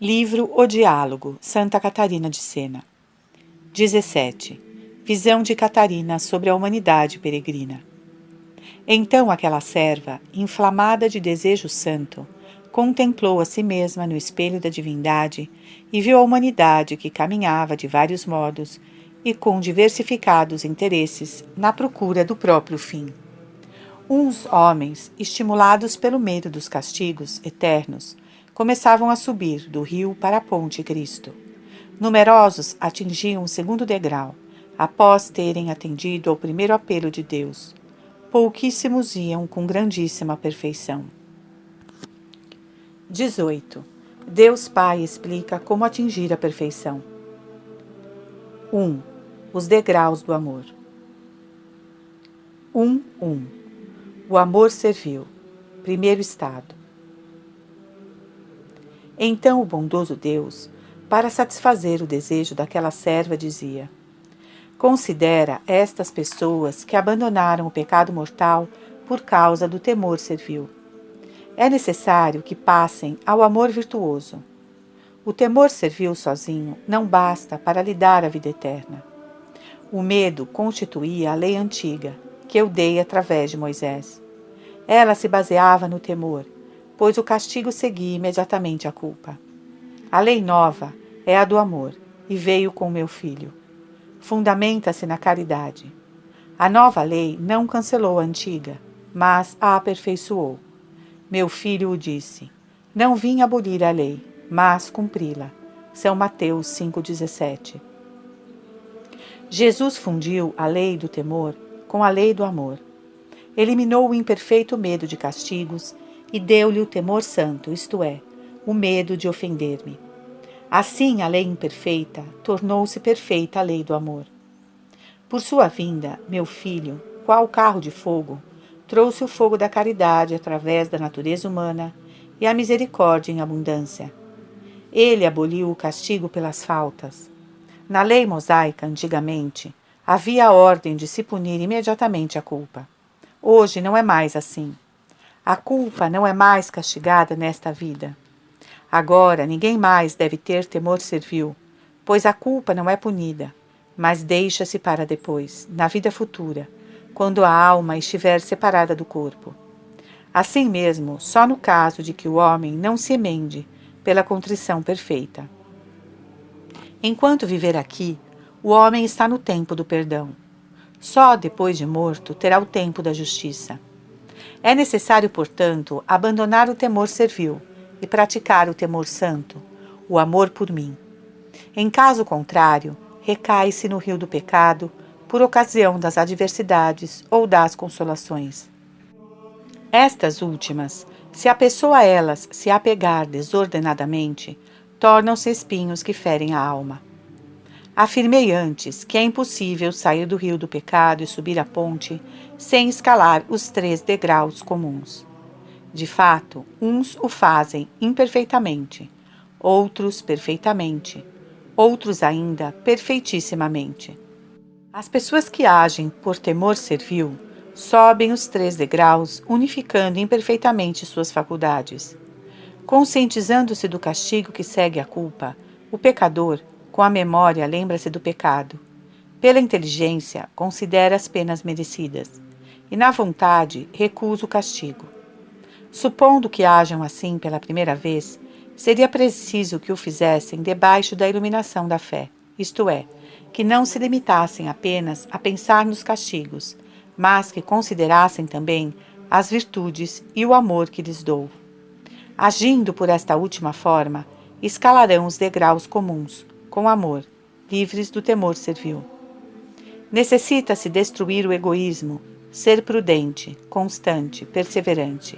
Livro O Diálogo, Santa Catarina de Sena. 17. Visão de Catarina sobre a humanidade peregrina. Então aquela serva, inflamada de desejo santo, contemplou a si mesma no espelho da divindade e viu a humanidade que caminhava de vários modos e com diversificados interesses na procura do próprio fim. Uns homens, estimulados pelo medo dos castigos eternos, começavam a subir do rio para a ponte Cristo. Numerosos atingiam o segundo degrau, após terem atendido ao primeiro apelo de Deus. Pouquíssimos iam com grandíssima perfeição. 18. Deus Pai explica como atingir a perfeição. 1. Os degraus do amor. 1. O amor servil. Primeiro estado. Então o bondoso Deus, para satisfazer o desejo daquela serva, dizia: considera estas pessoas que abandonaram o pecado mortal por causa do temor servil. É necessário que passem ao amor virtuoso. O temor servil sozinho não basta para lhe dar a vida eterna. O medo constituía a lei antiga, que eu dei através de Moisés. Ela se baseava no temor, pois o castigo seguia imediatamente a culpa. A lei nova é a do amor, e veio com meu filho. Fundamenta-se na caridade. A nova lei não cancelou a antiga, mas a aperfeiçoou. Meu filho o disse: não vim abolir a lei, mas cumpri-la. São Mateus 5,17. Jesus fundiu a lei do temor com a lei do amor. Eliminou o imperfeito medo de castigos e deu-lhe o temor santo, isto é, o medo de ofender-me. Assim, a lei imperfeita tornou-se perfeita a lei do amor. Por sua vinda, meu filho, qual carro de fogo, trouxe o fogo da caridade através da natureza humana e a misericórdia em abundância. Ele aboliu o castigo pelas faltas. Na lei mosaica, antigamente, havia a ordem de se punir imediatamente a culpa. Hoje não é mais assim. A culpa não é mais castigada nesta vida. Agora ninguém mais deve ter temor servil, pois a culpa não é punida, mas deixa-se para depois, na vida futura, quando a alma estiver separada do corpo. Assim mesmo, só no caso de que o homem não se emende pela contrição perfeita. Enquanto viver aqui, o homem está no tempo do perdão. Só depois de morto terá o tempo da justiça. É necessário, portanto, abandonar o temor servil e praticar o temor santo, o amor por mim. Em caso contrário, recai-se no rio do pecado por ocasião das adversidades ou das consolações. Estas últimas, se a pessoa a elas se apegar desordenadamente, tornam-se espinhos que ferem a alma. Afirmei antes que é impossível sair do rio do pecado e subir a ponte sem escalar os 3 degraus comuns. De fato, uns o fazem imperfeitamente, outros perfeitamente, outros ainda perfeitissimamente. As pessoas que agem por temor servil sobem os 3 degraus, unificando imperfeitamente suas faculdades. Conscientizando-se do castigo que segue a culpa, o pecador, com a memória, lembra-se do pecado. Pela inteligência, considera as penas merecidas. E na vontade, recusa o castigo. Supondo que hajam assim pela primeira vez, seria preciso que o fizessem debaixo da iluminação da fé, isto é, que não se limitassem apenas a pensar nos castigos, mas que considerassem também as virtudes e o amor que lhes dou. Agindo por esta última forma, escalarão os degraus comuns, com amor, livres do temor servil. Necessita-se destruir o egoísmo, ser prudente, constante, perseverante.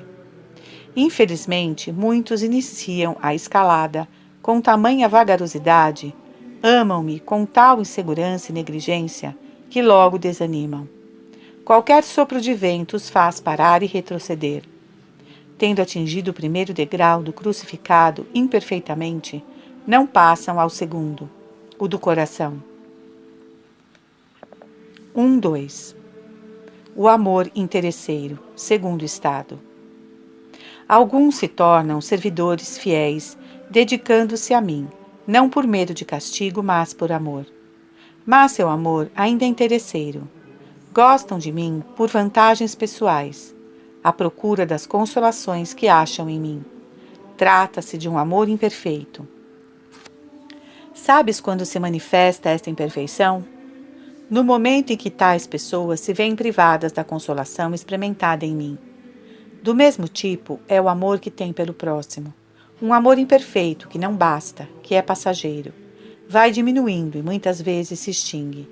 Infelizmente, muitos iniciam a escalada com tamanha vagarosidade, amam-me com tal insegurança e negligência, que logo desanimam. Qualquer sopro de vento os faz parar e retroceder. Tendo atingido o primeiro degrau do crucificado imperfeitamente, não passam ao segundo, o do coração. 2. O amor interesseiro, segundo estado. Alguns se tornam servidores fiéis dedicando-se a mim, não por medo de castigo, mas por amor. Mas seu amor ainda é interesseiro. Gostam de mim por vantagens pessoais, à procura das consolações que acham em mim. Trata-se de um amor imperfeito. Sabes quando se manifesta esta imperfeição? No momento em que tais pessoas se veem privadas da consolação experimentada em mim. Do mesmo tipo é o amor que tem pelo próximo. Um amor imperfeito que não basta, que é passageiro. Vai diminuindo e muitas vezes se extingue.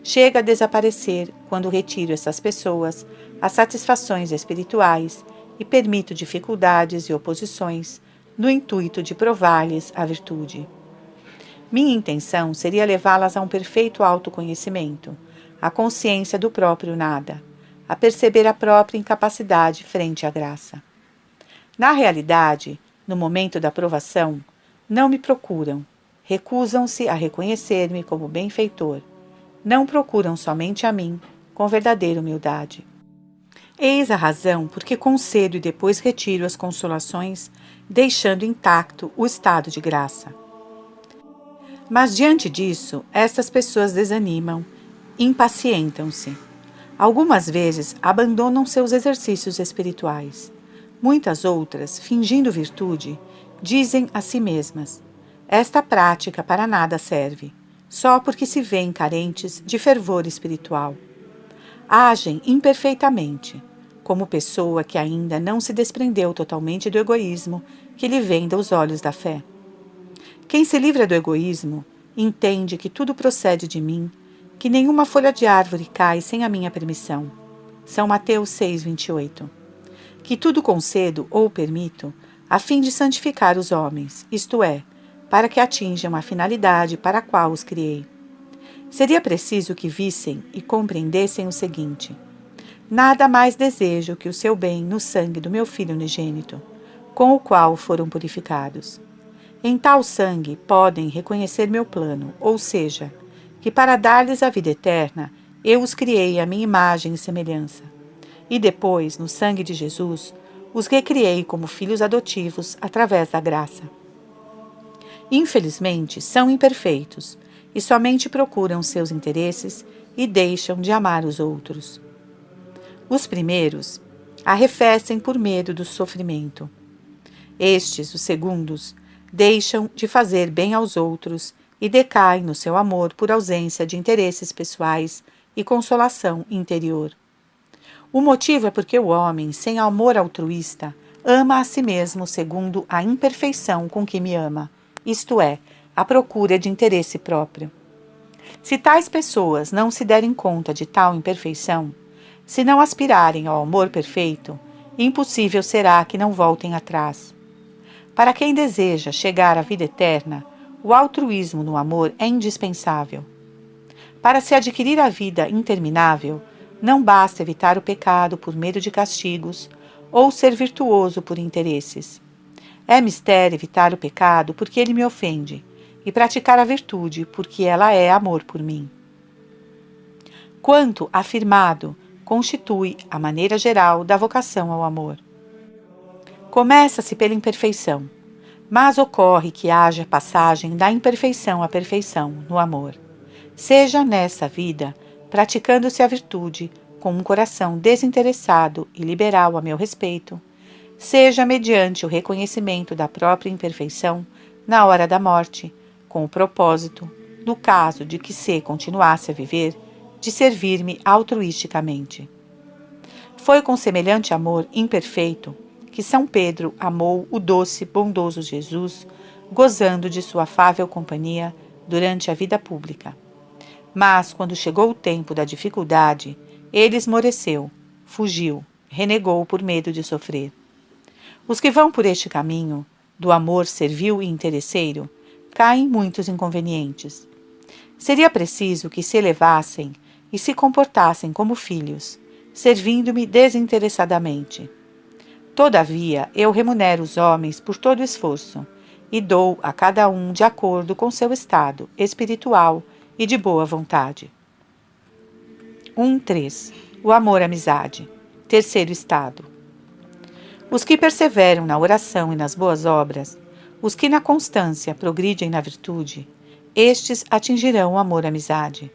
Chega a desaparecer quando retiro essas pessoas as satisfações espirituais e permito dificuldades e oposições no intuito de provar-lhes a virtude. Minha intenção seria levá-las a um perfeito autoconhecimento, a consciência do próprio nada, a perceber a própria incapacidade frente à graça. Na realidade, no momento da provação, não me procuram, recusam-se a reconhecer-me como benfeitor, não procuram somente a mim, com verdadeira humildade. Eis a razão por que concedo e depois retiro as consolações, deixando intacto o estado de graça. Mas diante disso, estas pessoas desanimam, impacientam-se. Algumas vezes abandonam seus exercícios espirituais. Muitas outras, fingindo virtude, dizem a si mesmas: esta prática para nada serve, só porque se veem carentes de fervor espiritual. Agem imperfeitamente, como pessoa que ainda não se desprendeu totalmente do egoísmo que lhe vem dos olhos da fé. Quem se livra do egoísmo entende que tudo procede de mim, que nenhuma folha de árvore cai sem a minha permissão. São Mateus 6:28. Que tudo concedo ou permito a fim de santificar os homens, isto é, para que atinjam a finalidade para a qual os criei. Seria preciso que vissem e compreendessem o seguinte: nada mais desejo que o seu bem no sangue do meu Filho unigênito, com o qual foram purificados. Em tal sangue podem reconhecer meu plano, ou seja, que para dar-lhes a vida eterna, eu os criei à minha imagem e semelhança. E depois, no sangue de Jesus, os recriei como filhos adotivos através da graça. Infelizmente, são imperfeitos e somente procuram seus interesses e deixam de amar os outros. Os primeiros arrefecem por medo do sofrimento. Estes, os segundos, deixam de fazer bem aos outros e decaem no seu amor por ausência de interesses pessoais e consolação interior. O motivo é porque o homem, sem amor altruísta, ama a si mesmo segundo a imperfeição com que me ama, isto é, a procura de interesse próprio. Se tais pessoas não se derem conta de tal imperfeição, se não aspirarem ao amor perfeito, impossível será que não voltem atrás. Para quem deseja chegar à vida eterna, o altruísmo no amor é indispensável. Para se adquirir a vida interminável, não basta evitar o pecado por medo de castigos ou ser virtuoso por interesses. É mister evitar o pecado porque ele me ofende e praticar a virtude porque ela é amor por mim. Quanto afirmado constitui a maneira geral da vocação ao amor. Começa-se pela imperfeição, mas ocorre que haja passagem da imperfeição à perfeição no amor. Seja nessa vida, praticando-se a virtude com um coração desinteressado e liberal a meu respeito, seja mediante o reconhecimento da própria imperfeição na hora da morte, com o propósito, no caso de que se continuasse a viver, de servir-me altruisticamente. Foi com semelhante amor imperfeito que São Pedro amou o doce, bondoso Jesus, gozando de sua afável companhia durante a vida pública. Mas, quando chegou o tempo da dificuldade, ele esmoreceu, fugiu, renegou por medo de sofrer. Os que vão por este caminho, do amor servil e interesseiro, caem em muitos inconvenientes. Seria preciso que se elevassem e se comportassem como filhos, servindo-me desinteressadamente. Todavia, eu remunero os homens por todo o esforço e dou a cada um de acordo com seu estado espiritual e de boa vontade. 1.3. O amor-amizade. Terceiro estado. Os que perseveram na oração e nas boas obras, Os que na constância progridem na virtude, estes atingirão o amor-amizade.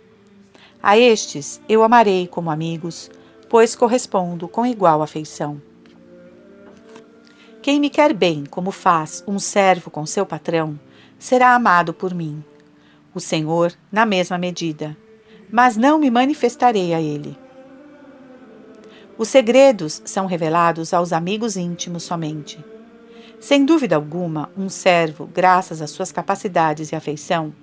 A estes eu amarei como amigos, pois correspondo com igual afeição. Quem me quer bem, como faz um servo com seu patrão, será amado por mim, o Senhor, na mesma medida, mas não me manifestarei a ele. Os segredos são revelados aos amigos íntimos somente. Sem dúvida alguma, um servo, graças às suas capacidades e afeição,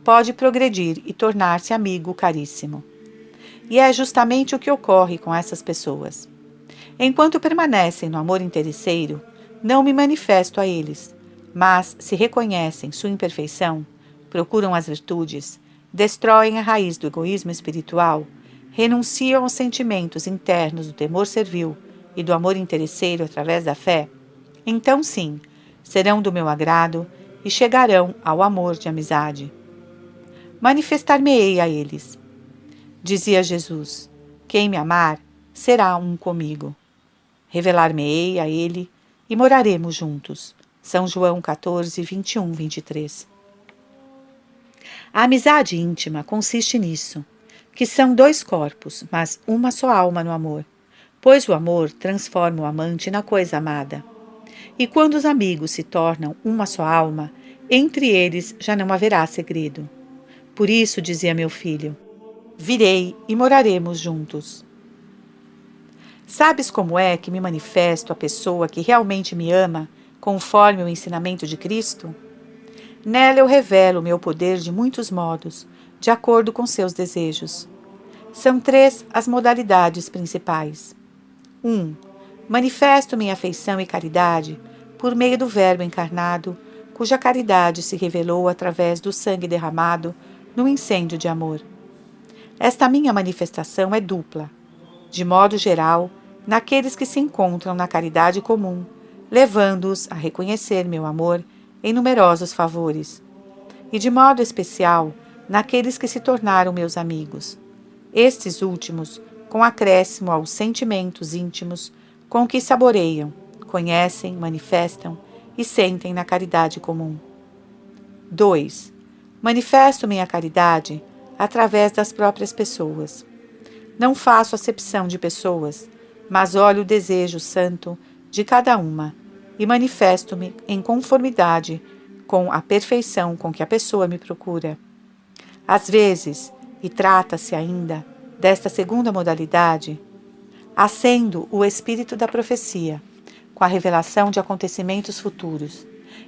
pode progredir e tornar-se amigo caríssimo. E é justamente o que ocorre com essas pessoas. Enquanto permanecem no amor interesseiro, não me manifesto a eles, mas, se reconhecem sua imperfeição, procuram as virtudes, destroem a raiz do egoísmo espiritual, renunciam aos sentimentos internos do temor servil e do amor interesseiro através da fé, então sim, serão do meu agrado e chegarão ao amor de amizade. Manifestar-me-ei a eles. Dizia Jesus: quem me amar, será um comigo. Revelar-me-ei a ele e moraremos juntos. São João 14, 21, 23. A amizade íntima consiste nisso, que são dois corpos, mas uma só alma no amor, pois o amor transforma o amante na coisa amada. E quando os amigos se tornam uma só alma, entre eles já não haverá segredo. Por isso dizia meu filho: virei e moraremos juntos. Sabes como é que me manifesto a pessoa que realmente me ama, conforme o ensinamento de Cristo? Nela eu revelo o meu poder de muitos modos, de acordo com seus desejos. São 3 as modalidades principais. 1. Manifesto minha afeição e caridade por meio do Verbo encarnado, cuja caridade se revelou através do sangue derramado no incêndio de amor. Esta minha manifestação é dupla. De modo geral, naqueles que se encontram na caridade comum, levando-os a reconhecer meu amor em numerosos favores. E de modo especial, naqueles que se tornaram meus amigos. Estes últimos, com acréscimo aos sentimentos íntimos com que saboreiam, conhecem, manifestam e sentem na caridade comum. 2. Manifesto minha caridade através das próprias pessoas. Não faço acepção de pessoas, mas olho o desejo santo de cada uma e manifesto-me em conformidade com a perfeição com que a pessoa me procura. Às vezes, e trata-se ainda desta segunda modalidade, acendo o espírito da profecia, com a revelação de acontecimentos futuros.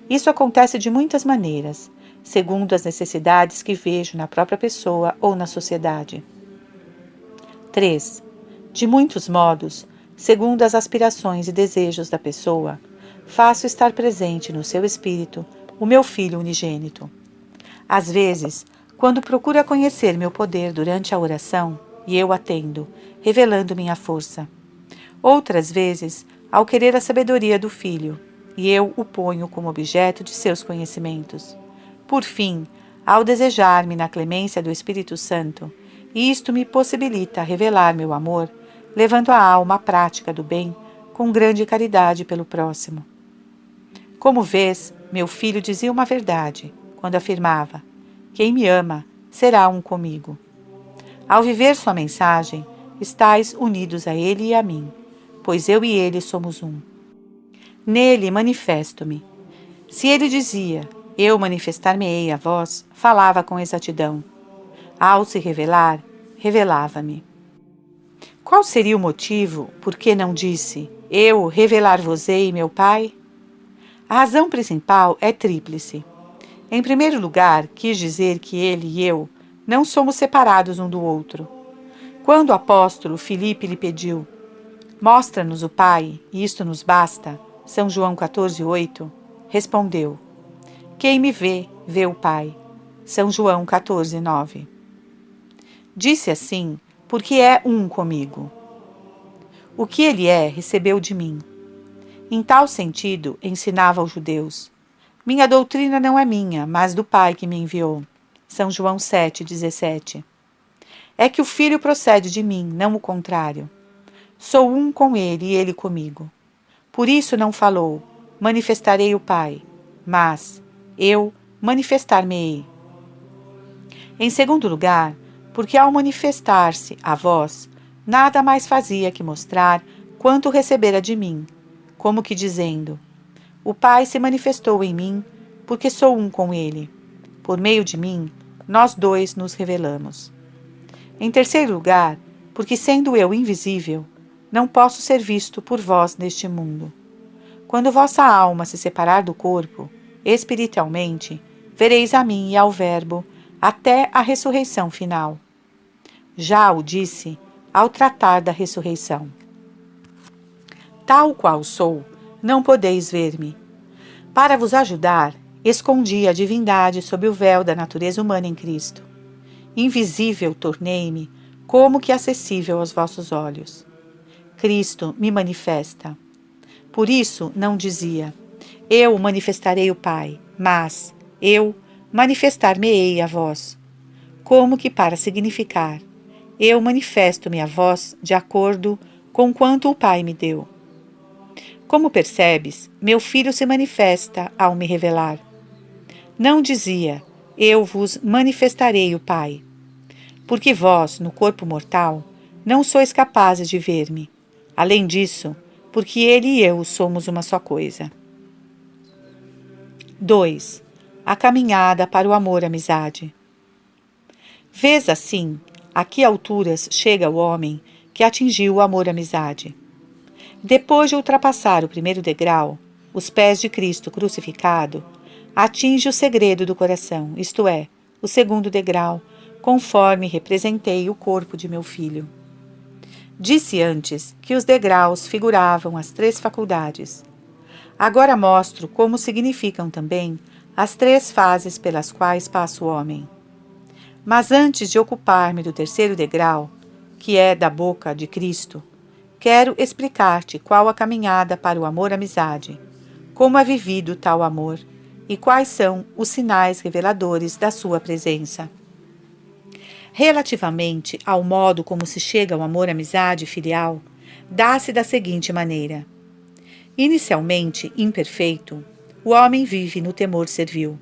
Isso acontece de muitas maneiras, segundo as necessidades que vejo na própria pessoa ou na sociedade. 3. De muitos modos, segundo as aspirações e desejos da pessoa, faço estar presente no seu espírito o meu Filho unigênito. Às vezes, quando procura conhecer meu poder durante a oração, e eu atendo, revelando minha força. Outras vezes, ao querer a sabedoria do Filho, e eu o ponho como objeto de seus conhecimentos. Por fim, ao desejar-me na clemência do Espírito Santo, isto me possibilita revelar meu amor, levando a alma à prática do bem com grande caridade pelo próximo. Como vês, meu filho dizia uma verdade, quando afirmava: quem me ama será um comigo. Ao viver sua mensagem, estais unidos a ele e a mim, pois eu e ele somos um. Nele manifesto-me. Se ele dizia: eu manifestar-me-ei a vós, falava com exatidão. Ao se revelar, revelava-me. Qual seria o motivo por que não disse: eu revelar-vos-ei meu Pai? A razão principal é tríplice. Em primeiro lugar, quis dizer que ele e eu não somos separados um do outro. Quando o apóstolo Filipe lhe pediu: mostra-nos o Pai, e isto nos basta, São João 14:8, respondeu: quem me vê, vê o Pai. São João 14:9. Disse assim, porque é um comigo. O que ele é, recebeu de mim. Em tal sentido, ensinava aos judeus: minha doutrina não é minha, mas do Pai que me enviou. São João 7:17. É que o Filho procede de mim, não o contrário. Sou um com ele e ele comigo. Por isso não falou: manifestarei o Pai, mas eu manifestar-me-ei. Em segundo lugar, porque ao manifestar-se a vós, nada mais fazia que mostrar quanto recebera de mim, como que dizendo: o Pai se manifestou em mim, porque sou um com ele. Por meio de mim, nós dois nos revelamos. Em terceiro lugar, porque sendo eu invisível, não posso ser visto por vós neste mundo. Quando vossa alma se separar do corpo, espiritualmente, vereis a mim e ao Verbo, até a ressurreição final. Já o disse ao tratar da ressurreição. Tal qual sou, não podeis ver-me. Para vos ajudar, escondi a divindade sob o véu da natureza humana em Cristo. Invisível tornei-me, como que acessível aos vossos olhos. Cristo me manifesta. Por isso não dizia: eu manifestarei o Pai, mas eu manifestar-me-ei a vós. Como que para significar: eu manifesto-me a vós de acordo com quanto o Pai me deu. Como percebes, meu Filho se manifesta ao me revelar. Não dizia: eu vos manifestarei o Pai. Porque vós, no corpo mortal, não sois capazes de ver-me. Além disso, porque ele e eu somos uma só coisa. 2. A caminhada para o amor-amizade. Vês assim, a que alturas chega o homem que atingiu o amor-amizade. Depois de ultrapassar o primeiro degrau, os pés de Cristo crucificado, atinge o segredo do coração, isto é, o segundo degrau, conforme representei o corpo de meu Filho. Disse antes que os degraus figuravam as 3 faculdades. Agora mostro como significam também as 3 fases pelas quais passa o homem. Mas antes de ocupar-me do terceiro degrau, que é da boca de Cristo, quero explicar-te qual a caminhada para o amor-amizade, como é vivido tal amor e quais são os sinais reveladores da sua presença. Relativamente ao modo como se chega ao amor-amizade filial, dá-se da seguinte maneira. Inicialmente imperfeito, o homem vive no temor servil.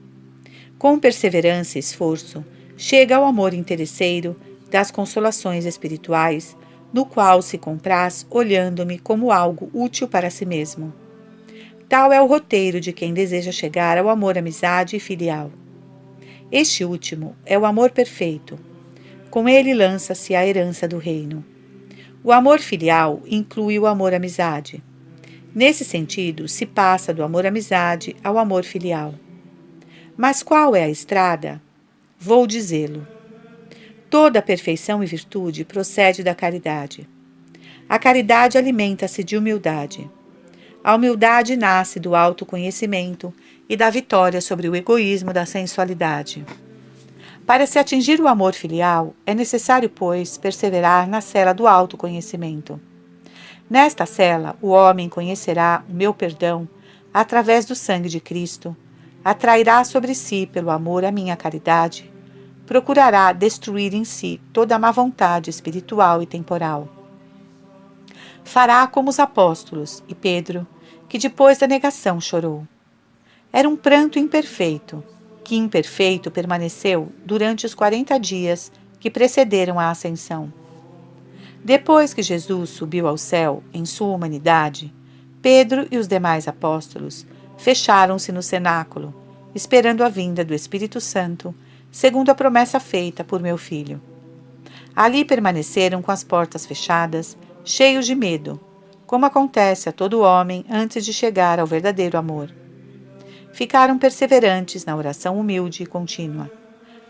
Com perseverança e esforço, chega ao amor interesseiro das consolações espirituais, no qual se compraz olhando-me como algo útil para si mesmo. Tal é o roteiro de quem deseja chegar ao amor-amizade filial. Este último é o amor perfeito. Com ele lança-se a herança do reino. O amor filial inclui o amor-amizade. Nesse sentido, se passa do amor-amizade ao amor filial. Mas qual é a estrada? Vou dizê-lo. Toda perfeição e virtude procede da caridade. A caridade alimenta-se de humildade. A humildade nasce do autoconhecimento e da vitória sobre o egoísmo da sensualidade. Para se atingir o amor filial, é necessário, pois, perseverar na sela do autoconhecimento. Nesta sela, o homem conhecerá o meu perdão através do sangue de Cristo, atrairá sobre si, pelo amor à minha caridade, procurará destruir em si toda a má vontade espiritual e temporal. Fará como os apóstolos e Pedro, que depois da negação chorou. Era um pranto imperfeito, que imperfeito permaneceu durante os 40 dias que precederam a ascensão. Depois que Jesus subiu ao céu em sua humanidade, Pedro e os demais apóstolos fecharam-se no cenáculo, esperando a vinda do Espírito Santo, segundo a promessa feita por meu Filho. Ali permaneceram com as portas fechadas, cheios de medo, como acontece a todo homem antes de chegar ao verdadeiro amor. Ficaram perseverantes na oração humilde e contínua,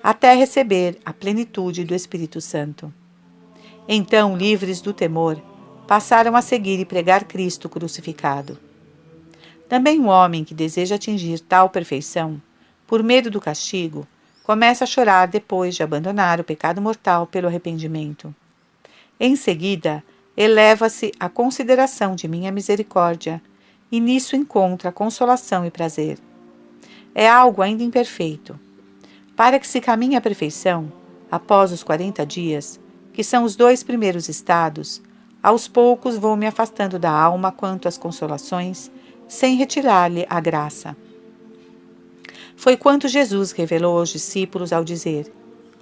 até receber a plenitude do Espírito Santo. Então, livres do temor, passaram a seguir e pregar Cristo crucificado. Também um homem que deseja atingir tal perfeição, por medo do castigo, começa a chorar depois de abandonar o pecado mortal pelo arrependimento. Em seguida, eleva-se à consideração de minha misericórdia, e nisso encontra consolação e prazer. É algo ainda imperfeito. Para que se caminhe à perfeição, após os 40 dias, que são os 2 primeiros estados, aos poucos vou me afastando da alma quanto às consolações, sem retirar-lhe a graça. Foi quanto Jesus revelou aos discípulos ao dizer: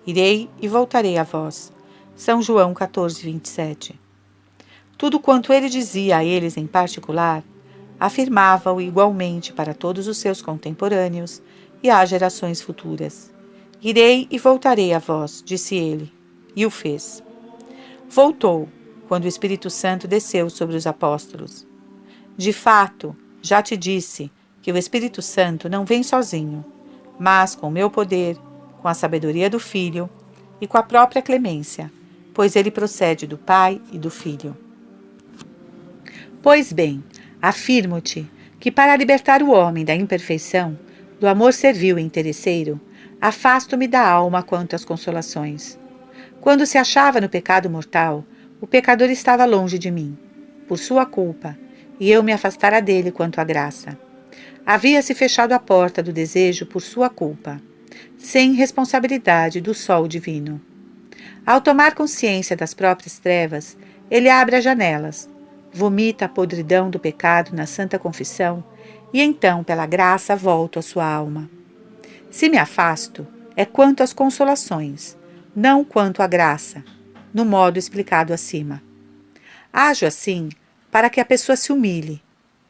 Irei e voltarei a vós. São João 14, 27. Tudo quanto ele dizia a eles em particular, afirmava-o igualmente para todos os seus contemporâneos e às gerações futuras. Irei e voltarei a vós, disse ele, e o fez. Voltou, quando o Espírito Santo desceu sobre os apóstolos. De fato, já te disse que o Espírito Santo não vem sozinho, mas com o meu poder, com a sabedoria do Filho e com a própria clemência, pois ele procede do Pai e do Filho. Pois bem, afirmo-te que para libertar o homem da imperfeição, do amor servil e interesseiro, afasto-me da alma quanto às consolações. Quando se achava no pecado mortal, o pecador estava longe de mim, por sua culpa, e eu me afastara dele quanto à graça. Havia-se fechado a porta do desejo por sua culpa, sem responsabilidade do sol divino. Ao tomar consciência das próprias trevas, ele abre as janelas, vomita a podridão do pecado na santa confissão e então, pela graça, volto à sua alma. Se me afasto, é quanto às consolações, não quanto à graça, no modo explicado acima. Ajo assim para que a pessoa se humilhe,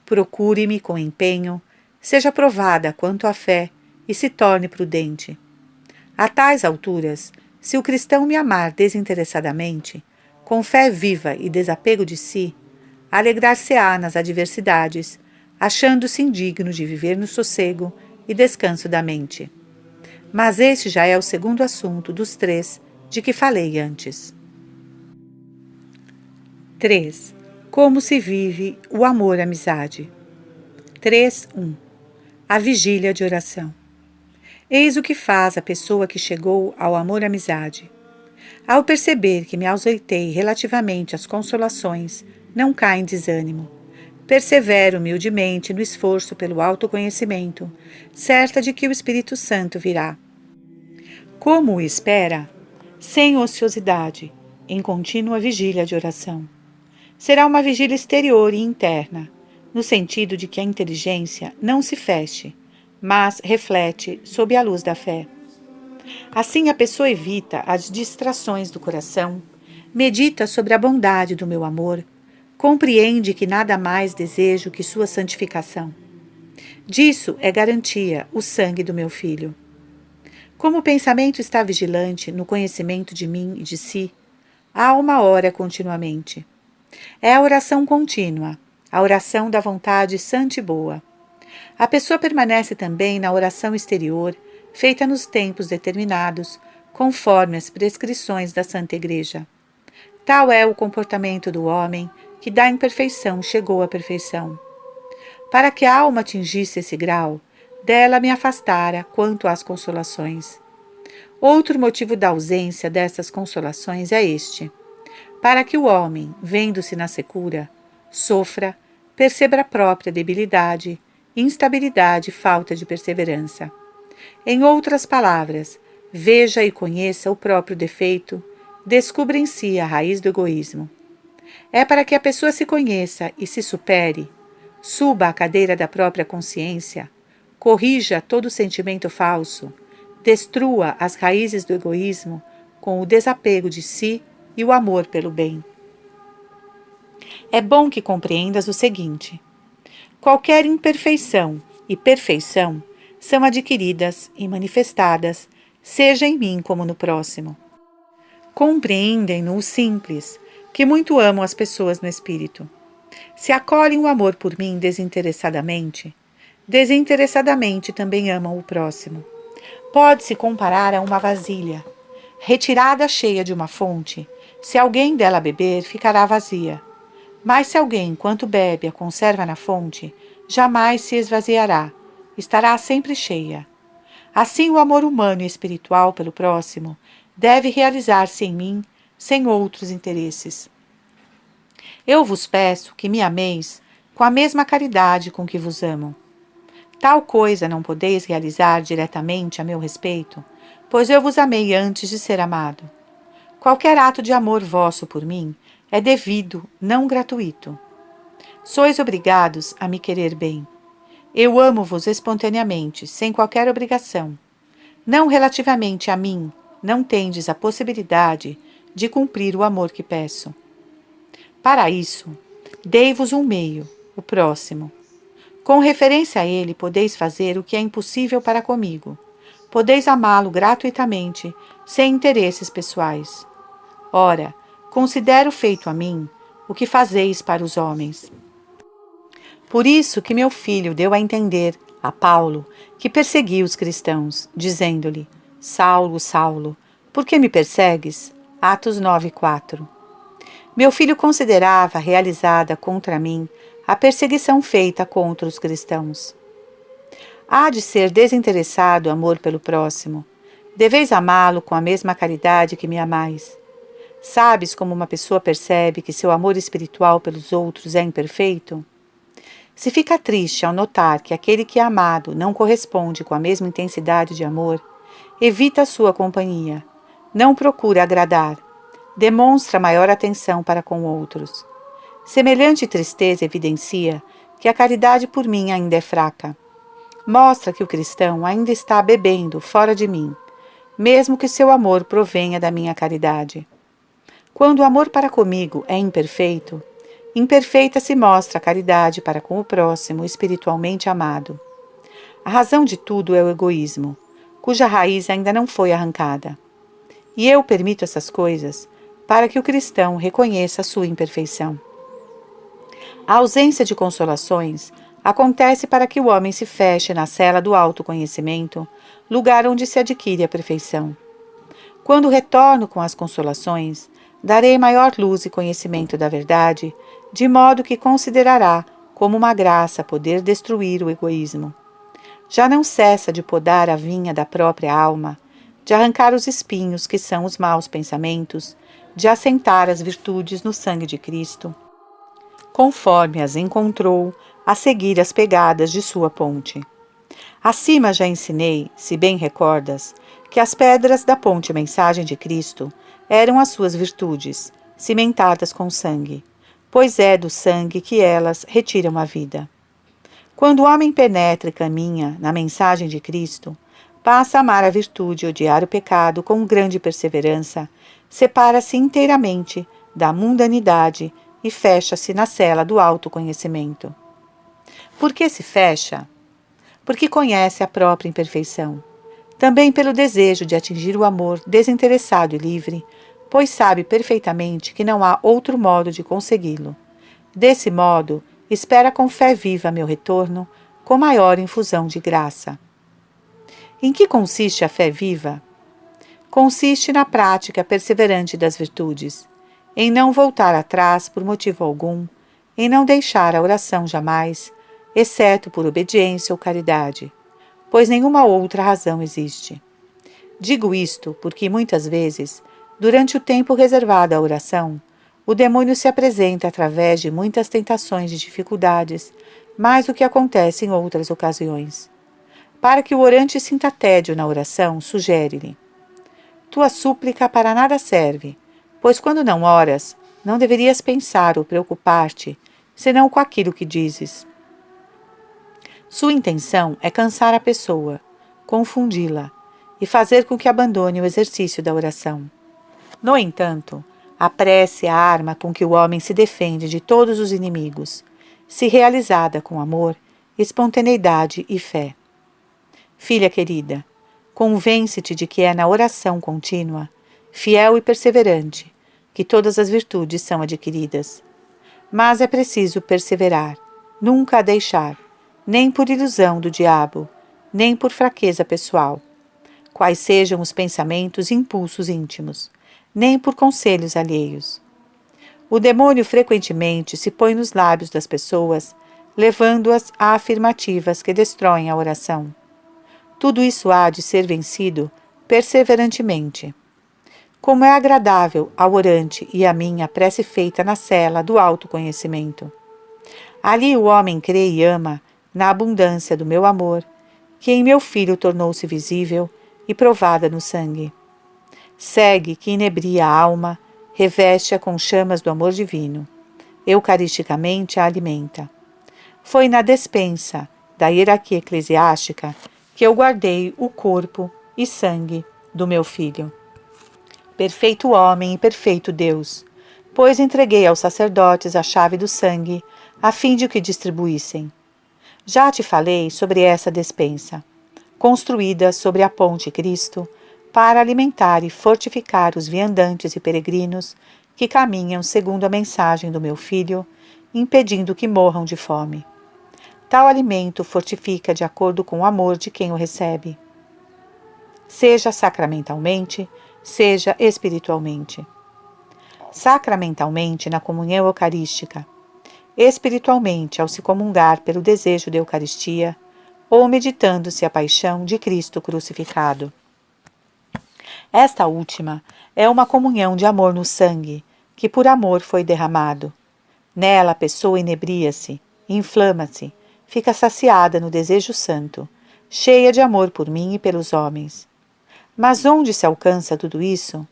procure-me com empenho, seja provada quanto à fé e se torne prudente. A tais alturas, se o cristão me amar desinteressadamente, com fé viva e desapego de si, alegrar-se-á nas adversidades, achando-se indigno de viver no sossego e descanso da mente. Mas este já é o segundo assunto dos 3 de que falei antes. 3. Como se vive o amor-amizade? 3.1. A vigília de oração. Eis o que faz a pessoa que chegou ao amor-amizade. Ao perceber que me auseitei relativamente às consolações, não cai em desânimo. Persevero humildemente no esforço pelo autoconhecimento, certa de que o Espírito Santo virá. Como o espera? Sem ociosidade, em contínua vigília de oração. Será uma vigília exterior e interna, no sentido de que a inteligência não se feche, mas reflete sob a luz da fé. Assim a pessoa evita as distrações do coração, medita sobre a bondade do meu amor, compreende que nada mais desejo que sua santificação. Disso é garantia o sangue do meu filho. Como o pensamento está vigilante no conhecimento de mim e de si, há uma hora continuamente. É a oração contínua, a oração da vontade santa e boa. A pessoa permanece também na oração exterior, feita nos tempos determinados, conforme as prescrições da Santa Igreja. Tal é o comportamento do homem que da imperfeição chegou à perfeição. Para que a alma atingisse esse grau, dela me afastara quanto às consolações. Outro motivo da ausência dessas consolações é este: para que o homem, vendo-se na secura, sofra, perceba a própria debilidade, instabilidade e falta de perseverança. Em outras palavras, veja e conheça o próprio defeito, descubra em si a raiz do egoísmo. É para que a pessoa se conheça e se supere, suba à cadeira da própria consciência, corrija todo sentimento falso, destrua as raízes do egoísmo com o desapego de si e o amor pelo bem. É bom que compreendas o seguinte: qualquer imperfeição e perfeição são adquiridas e manifestadas, seja em mim como no próximo. Compreendem-no o simples, que muito amo as pessoas no espírito. Se acolhem o amor por mim desinteressadamente, desinteressadamente também amam o próximo. Pode-se comparar a uma vasilha. Retirada cheia de uma fonte, se alguém dela beber, ficará vazia. Mas se alguém, enquanto bebe, a conserva na fonte, jamais se esvaziará, estará sempre cheia. Assim, o amor humano e espiritual pelo próximo deve realizar-se em mim, sem outros interesses. Eu vos peço que me ameis com a mesma caridade com que vos amo. Tal coisa não podeis realizar diretamente a meu respeito, pois eu vos amei antes de ser amado. Qualquer ato de amor vosso por mim é devido, não gratuito. Sois obrigados a me querer bem. Eu amo-vos espontaneamente, sem qualquer obrigação. Não relativamente a mim, não tendes a possibilidade de cumprir o amor que peço. Para isso, dei-vos um meio, o próximo. Com referência a ele, podeis fazer o que é impossível para comigo. Podeis amá-lo gratuitamente, sem interesses pessoais. Ora, considero feito a mim o que fazeis para os homens. Por isso que meu filho deu a entender a Paulo que perseguia os cristãos, dizendo-lhe: Saulo, Saulo, por que me persegues? Atos 9:4. Meu filho considerava realizada contra mim a perseguição feita contra os cristãos. Há de ser desinteressado o amor pelo próximo. Deveis amá-lo com a mesma caridade que me amais. Sabes como uma pessoa percebe que seu amor espiritual pelos outros é imperfeito? Se fica triste ao notar que aquele que é amado não corresponde com a mesma intensidade de amor, evita a sua companhia, não procura agradar, demonstra maior atenção para com outros. Semelhante tristeza evidencia que a caridade por mim ainda é fraca. Mostra que o cristão ainda está bebendo fora de mim, mesmo que seu amor provenha da minha caridade. Quando o amor para comigo é imperfeito, imperfeita se mostra a caridade para com o próximo espiritualmente amado. A razão de tudo é o egoísmo, cuja raiz ainda não foi arrancada. E eu permito essas coisas para que o cristão reconheça a sua imperfeição. A ausência de consolações acontece para que o homem se feche na cela do autoconhecimento, lugar onde se adquire a perfeição. Quando retorno com as consolações, darei maior luz e conhecimento da verdade, de modo que considerará como uma graça poder destruir o egoísmo. Já não cessa de podar a vinha da própria alma, de arrancar os espinhos que são os maus pensamentos, de assentar as virtudes no sangue de Cristo, conforme as encontrou a seguir as pegadas de sua ponte. Acima já ensinei, se bem recordas, que as pedras da ponte Mensagem de Cristo eram as suas virtudes, cimentadas com sangue, pois é do sangue que elas retiram a vida. Quando o homem penetra e caminha na mensagem de Cristo, passa a amar a virtude e odiar o pecado com grande perseverança, separa-se inteiramente da mundanidade e fecha-se na cela do autoconhecimento. Por que se fecha? Porque conhece a própria imperfeição. Também pelo desejo de atingir o amor desinteressado e livre, pois sabe perfeitamente que não há outro modo de consegui-lo. Desse modo, espera com fé viva meu retorno, com maior infusão de graça. Em que consiste a fé viva? Consiste na prática perseverante das virtudes, em não voltar atrás por motivo algum, em não deixar a oração jamais, exceto por obediência ou caridade, pois nenhuma outra razão existe. Digo isto porque muitas vezes, durante o tempo reservado à oração, o demônio se apresenta através de muitas tentações e dificuldades, mais do que acontece em outras ocasiões. Para que o orante sinta tédio na oração, sugere-lhe: tua súplica para nada serve, pois quando não oras, não deverias pensar ou preocupar-te, senão com aquilo que dizes. Sua intenção é cansar a pessoa, confundi-la e fazer com que abandone o exercício da oração. No entanto, a prece é a arma com que o homem se defende de todos os inimigos, se realizada com amor, espontaneidade e fé. Filha querida, convence-te de que é na oração contínua, fiel e perseverante, que todas as virtudes são adquiridas. Mas é preciso perseverar, nunca a deixar, nem por ilusão do diabo, nem por fraqueza pessoal, quais sejam os pensamentos e impulsos íntimos, nem por conselhos alheios. O demônio frequentemente se põe nos lábios das pessoas, levando-as a afirmativas que destroem a oração. Tudo isso há de ser vencido perseverantemente. Como é agradável ao orante e a mim a prece feita na cela do autoconhecimento. Ali o homem crê e ama na abundância do meu amor, que em meu Filho tornou-se visível e provada no sangue. Segue que inebria a alma, reveste-a com chamas do amor divino. Eucaristicamente a alimenta. Foi na despensa da hierarquia eclesiástica que eu guardei o corpo e sangue do meu filho. Perfeito homem e perfeito Deus, pois entreguei aos sacerdotes a chave do sangue, a fim de que distribuíssem. Já te falei sobre essa despensa, construída sobre a ponte Cristo, para alimentar e fortificar os viandantes e peregrinos que caminham segundo a mensagem do meu Filho, impedindo que morram de fome. Tal alimento fortifica de acordo com o amor de quem o recebe, seja sacramentalmente, seja espiritualmente. Sacramentalmente na comunhão eucarística, espiritualmente ao se comungar pelo desejo da Eucaristia, ou meditando-se a paixão de Cristo crucificado. Esta última é uma comunhão de amor no sangue, que por amor foi derramado. Nela a pessoa inebria-se, inflama-se, fica saciada no desejo santo, cheia de amor por mim e pelos homens. Mas onde se alcança tudo isso?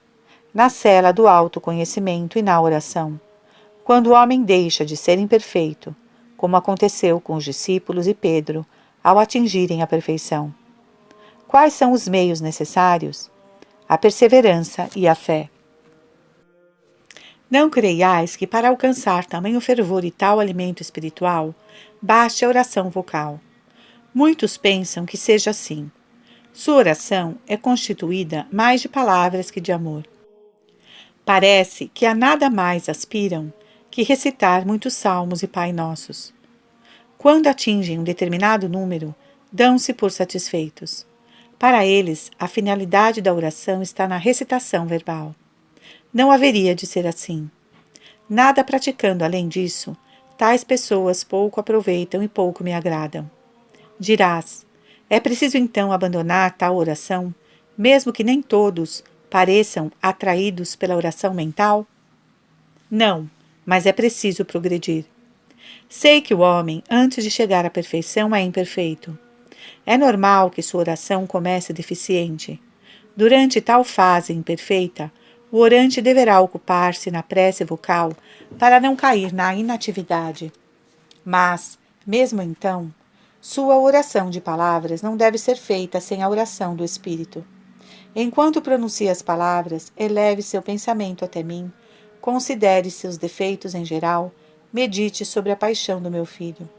Na cela do autoconhecimento e na oração, quando o homem deixa de ser imperfeito, como aconteceu com os discípulos e Pedro, ao atingirem a perfeição. Quais são os meios necessários? A perseverança e a fé. Não creiais que para alcançar tamanho fervor e tal alimento espiritual, baste a oração vocal. Muitos pensam que seja assim. Sua oração é constituída mais de palavras que de amor. Parece que a nada mais aspiram que recitar muitos salmos e Pai Nossos. Quando atingem um determinado número, dão-se por satisfeitos. Para eles, a finalidade da oração está na recitação verbal. Não haveria de ser assim. Nada praticando além disso, tais pessoas pouco aproveitam e pouco me agradam. Dirás, é preciso então abandonar tal oração, mesmo que nem todos pareçam atraídos pela oração mental? Não, mas é preciso progredir. Sei que o homem, antes de chegar à perfeição, é imperfeito. É normal que sua oração comece deficiente. Durante tal fase imperfeita, o orante deverá ocupar-se na prece vocal para não cair na inatividade. Mas, mesmo então, sua oração de palavras não deve ser feita sem a oração do Espírito. Enquanto pronuncia as palavras, eleve seu pensamento até mim, considere seus defeitos em geral, medite sobre a paixão do meu Filho.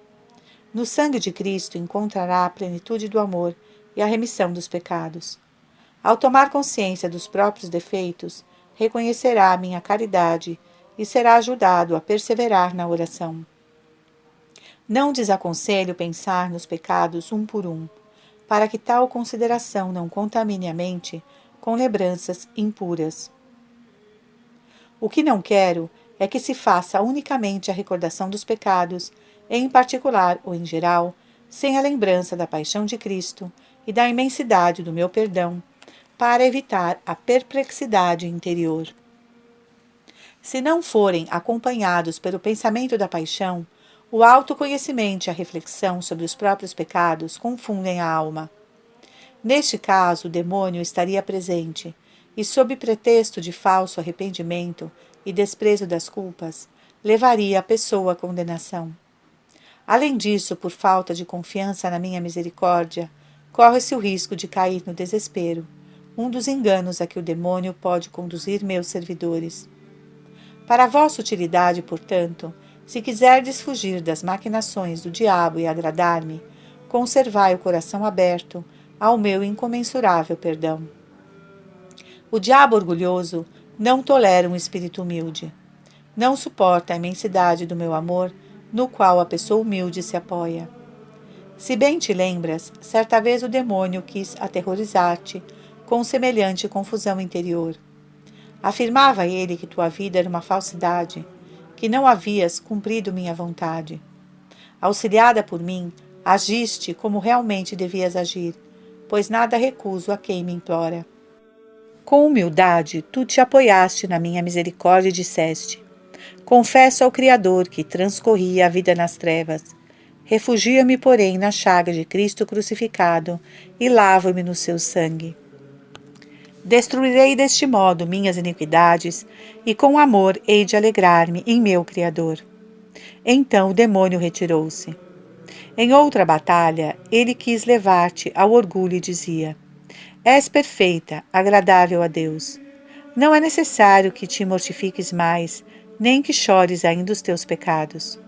No sangue de Cristo encontrará a plenitude do amor e a remissão dos pecados. Ao tomar consciência dos próprios defeitos, reconhecerá a minha caridade e será ajudado a perseverar na oração. Não desaconselho pensar nos pecados um por um, para que tal consideração não contamine a mente com lembranças impuras. O que não quero é que se faça unicamente a recordação dos pecados, em particular ou em geral, sem a lembrança da paixão de Cristo e da imensidade do meu perdão, para evitar a perplexidade interior. Se não forem acompanhados pelo pensamento da paixão, o autoconhecimento e a reflexão sobre os próprios pecados confundem a alma. Neste caso, o demônio estaria presente, e sob pretexto de falso arrependimento e desprezo das culpas, levaria a pessoa à condenação. Além disso, por falta de confiança na minha misericórdia, corre-se o risco de cair no desespero, um dos enganos a que o demônio pode conduzir meus servidores. Para a vossa utilidade, portanto, se quiserdes fugir das maquinações do diabo e agradar-me, conservai o coração aberto ao meu incomensurável perdão. O diabo orgulhoso não tolera um espírito humilde. Não suporta a imensidade do meu amor, no qual a pessoa humilde se apoia. Se bem te lembras, certa vez o demônio quis aterrorizar-te com semelhante confusão interior. Afirmava ele que tua vida era uma falsidade, que não havias cumprido minha vontade. Auxiliada por mim, agiste como realmente devias agir, pois nada recuso a quem me implora. Com humildade, tu te apoiaste na minha misericórdia e disseste: confesso ao Criador que transcorria a vida nas trevas. Refugio-me, porém, na chaga de Cristo crucificado e lavo-me no seu sangue. Destruirei deste modo minhas iniquidades e com amor hei de alegrar-me em meu Criador. Então o demônio retirou-se. Em outra batalha, ele quis levar-te ao orgulho e dizia: És perfeita, agradável a Deus. Não é necessário que te mortifiques mais, nem que chores ainda os teus pecados.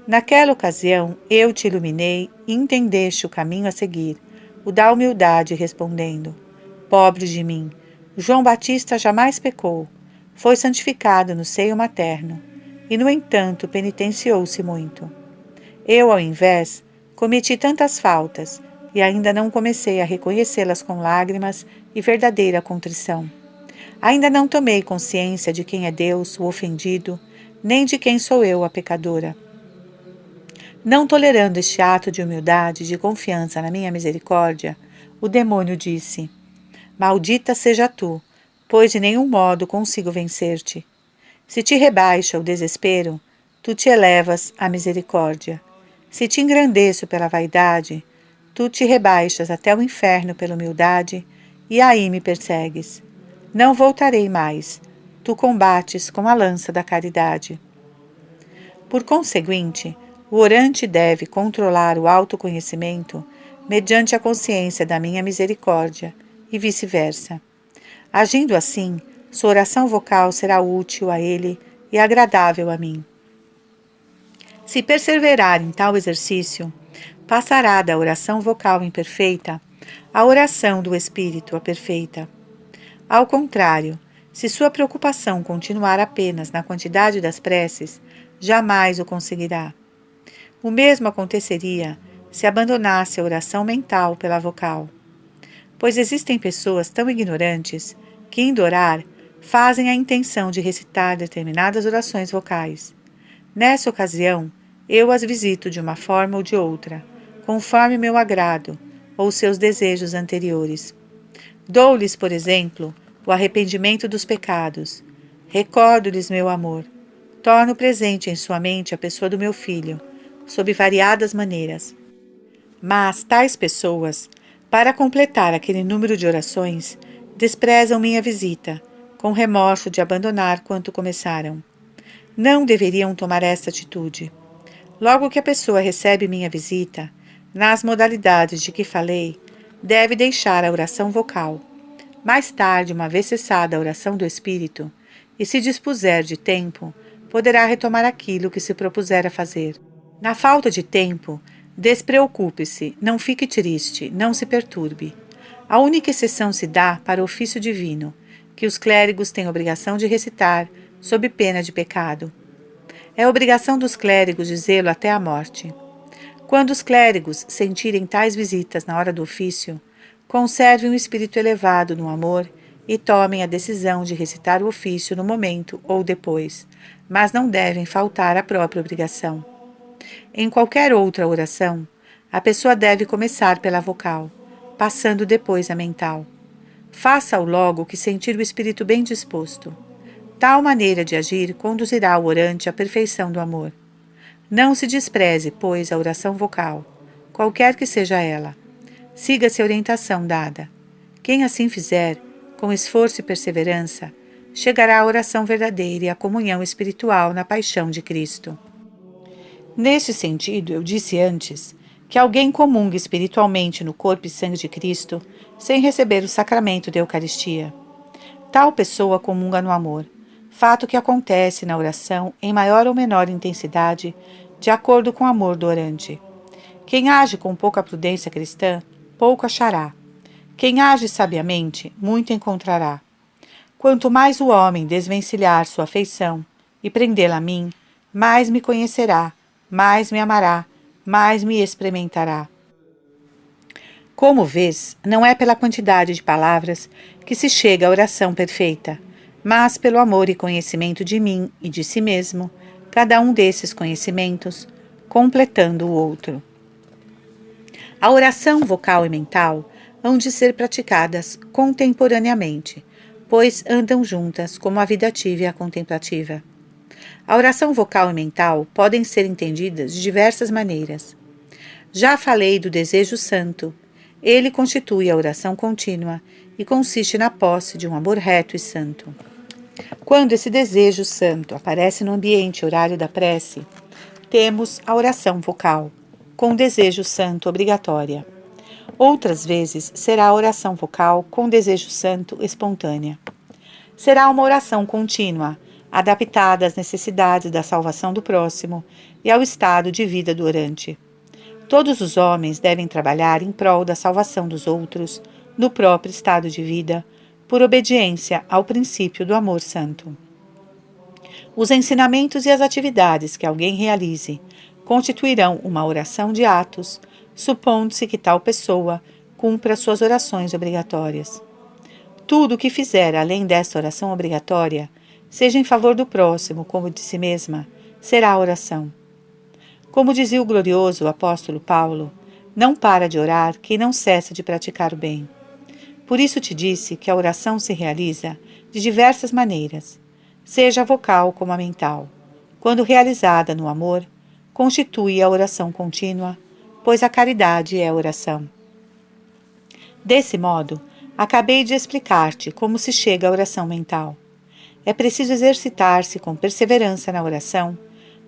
Naquela ocasião, eu te iluminei e entendeste o caminho a seguir, o da humildade, respondendo: Pobre de mim, João Batista jamais pecou, foi santificado no seio materno, e, no entanto, penitenciou-se muito. Eu, ao invés, cometi tantas faltas, e ainda não comecei a reconhecê-las com lágrimas e verdadeira contrição. Ainda não tomei consciência de quem é Deus, o ofendido, nem de quem sou eu, a pecadora. Não tolerando este ato de humildade e de confiança na minha misericórdia, o demônio disse: Maldita seja tu, pois de nenhum modo consigo vencer-te. Se te rebaixa o desespero, tu te elevas à misericórdia. Se te engrandeço pela vaidade, tu te rebaixas até o inferno pela humildade, e aí me persegues. Não voltarei mais, tu combates com a lança da caridade. Por conseguinte, o orante deve controlar o autoconhecimento mediante a consciência da minha misericórdia, e vice-versa. Agindo assim, sua oração vocal será útil a ele e agradável a mim. Se perseverar em tal exercício, passará da oração vocal imperfeita à oração do Espírito a perfeita. Ao contrário, se sua preocupação continuar apenas na quantidade das preces, jamais o conseguirá. O mesmo aconteceria se abandonasse a oração mental pela vocal. Pois existem pessoas tão ignorantes que, indo orar, fazem a intenção de recitar determinadas orações vocais. Nessa ocasião, eu as visito de uma forma ou de outra, conforme meu agrado ou seus desejos anteriores. Dou-lhes, por exemplo, o arrependimento dos pecados. Recordo-lhes meu amor. Torno presente em sua mente a pessoa do meu filho, sob variadas maneiras. Mas tais pessoas, para completar aquele número de orações, desprezam minha visita, com remorso de abandonar quanto começaram. Não deveriam tomar esta atitude. Logo que a pessoa recebe minha visita, nas modalidades de que falei, deve deixar a oração vocal. Mais tarde, uma vez cessada a oração do Espírito, e se dispuser de tempo, poderá retomar aquilo que se propuser a fazer. Na falta de tempo, despreocupe-se, não fique triste, não se perturbe. A única exceção se dá para o ofício divino, que os clérigos têm obrigação de recitar, sob pena de pecado. É obrigação dos clérigos dizê-lo até a morte. Quando os clérigos sentirem tais visitas na hora do ofício, conservem um espírito elevado no amor e tomem a decisão de recitar o ofício no momento ou depois, mas não devem faltar à própria obrigação. Em qualquer outra oração, a pessoa deve começar pela vocal, passando depois a mental. Faça-o logo que sentir o espírito bem disposto. Tal maneira de agir conduzirá o orante à perfeição do amor. Não se despreze, pois, a oração vocal, qualquer que seja ela. Siga-se a orientação dada. Quem assim fizer, com esforço e perseverança, chegará à oração verdadeira e à comunhão espiritual na paixão de Cristo. Neste sentido, eu disse antes que alguém comunga espiritualmente no corpo e sangue de Cristo sem receber o sacramento da Eucaristia. Tal pessoa comunga no amor, fato que acontece na oração em maior ou menor intensidade, de acordo com o amor do orante. Quem age com pouca prudência cristã, pouco achará. Quem age sabiamente, muito encontrará. Quanto mais o homem desvencilhar sua afeição e prendê-la a mim, mais me conhecerá, mais me amará, mais me experimentará. Como vês, não é pela quantidade de palavras que se chega à oração perfeita, mas pelo amor e conhecimento de mim e de si mesmo, cada um desses conhecimentos, completando o outro. A oração vocal e mental hão de ser praticadas contemporaneamente, pois andam juntas como a vida ativa e a contemplativa. A oração vocal e mental podem ser entendidas de diversas maneiras. Já falei do desejo santo. Ele constitui a oração contínua e consiste na posse de um amor reto e santo. Quando esse desejo santo aparece no ambiente e horário da prece, temos a oração vocal. com desejo santo obrigatória. Outras vezes será a oração vocal com desejo santo espontânea. Será uma oração contínua, adaptada às necessidades da salvação do próximo e ao estado de vida do orante. Todos os homens devem trabalhar em prol da salvação dos outros, no próprio estado de vida, por obediência ao princípio do amor santo. Os ensinamentos e as atividades que alguém realize constituirão uma oração de atos, supondo-se que tal pessoa cumpra suas orações obrigatórias. Tudo o que fizer além desta oração obrigatória, seja em favor do próximo como de si mesma, será oração. Como dizia o glorioso apóstolo Paulo, não para de orar quem não cessa de praticar o bem. Por isso te disse que a oração se realiza de diversas maneiras, seja a vocal como a mental. Quando realizada no amor, constitui a oração contínua, pois a caridade é oração. Desse modo, acabei de explicar-te como se chega à oração mental. É preciso exercitar-se com perseverança na oração,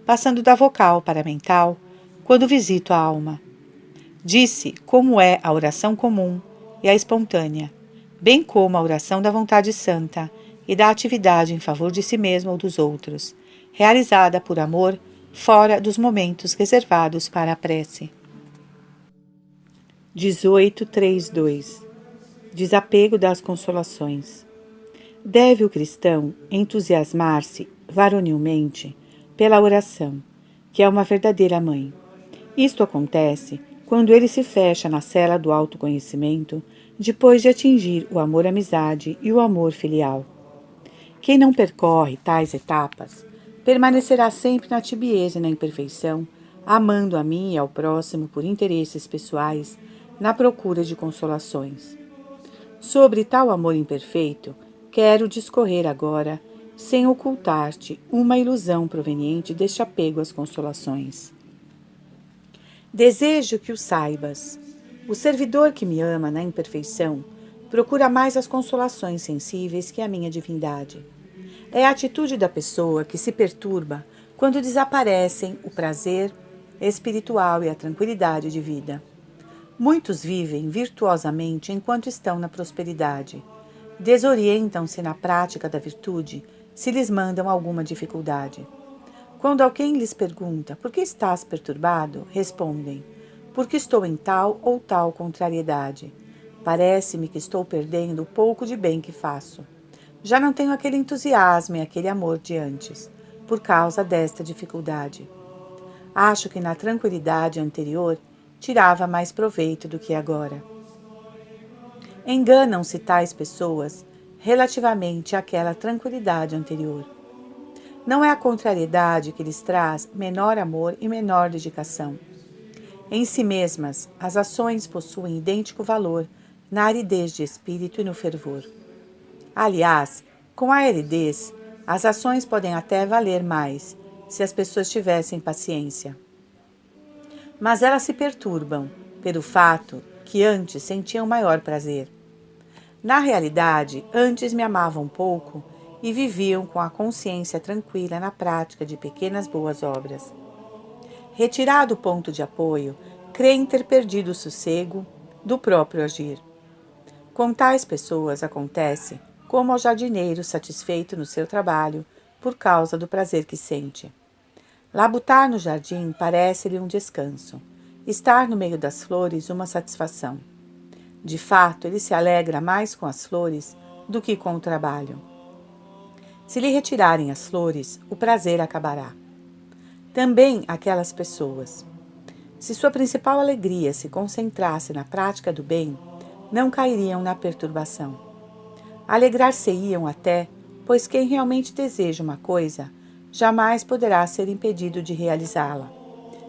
passando da vocal para a mental, quando visito a alma. Disse como é a oração comum e a espontânea, bem como a oração da vontade santa e da atividade em favor de si mesmo ou dos outros, realizada por amor, fora dos momentos reservados para a prece. 18.3.2 Desapego das consolações. Deve o cristão entusiasmar-se varonilmente pela oração, que é uma verdadeira mãe. Isto acontece quando ele se fecha na cela do autoconhecimento, depois de atingir o amor-amizade e o amor filial. Quem não percorre tais etapas, permanecerá sempre na tibieza e na imperfeição, amando a mim e ao próximo por interesses pessoais, na procura de consolações. Sobre tal amor imperfeito, quero discorrer agora, sem ocultar-te uma ilusão proveniente deste apego às consolações. Desejo que o saibas. O servidor que me ama na imperfeição procura mais as consolações sensíveis que a minha divindade. É a atitude da pessoa que se perturba quando desaparecem o prazer espiritual e a tranquilidade de vida. Muitos vivem virtuosamente enquanto estão na prosperidade. Desorientam-se na prática da virtude se lhes mandam alguma dificuldade. Quando alguém lhes pergunta por que estás perturbado, respondem: porque estou em tal ou tal contrariedade. Parece-me que estou perdendo o pouco de bem que faço. Já não tenho aquele entusiasmo e aquele amor de antes, por causa desta dificuldade. Acho que na tranquilidade anterior tirava mais proveito do que agora. Enganam-se tais pessoas relativamente àquela tranquilidade anterior. Não é a contrariedade que lhes traz menor amor e menor dedicação. Em si mesmas, as ações possuem idêntico valor na aridez de espírito e no fervor. Aliás, com a aridez, as ações podem até valer mais, se as pessoas tivessem paciência. Mas elas se perturbam pelo fato que antes sentiam maior prazer. Na realidade, antes me amavam pouco e viviam com a consciência tranquila na prática de pequenas boas obras. Retirado o ponto de apoio, creem ter perdido o sossego do próprio agir. Com tais pessoas acontece como ao jardineiro satisfeito no seu trabalho por causa do prazer que sente. Labutar no jardim parece-lhe um descanso, estar no meio das flores uma satisfação. De fato, ele se alegra mais com as flores do que com o trabalho. Se lhe retirarem as flores, o prazer acabará. Também aquelas pessoas. Se sua principal alegria se concentrasse na prática do bem, não cairiam na perturbação. Alegrar-se-iam até, pois quem realmente deseja uma coisa, jamais poderá ser impedido de realizá-la,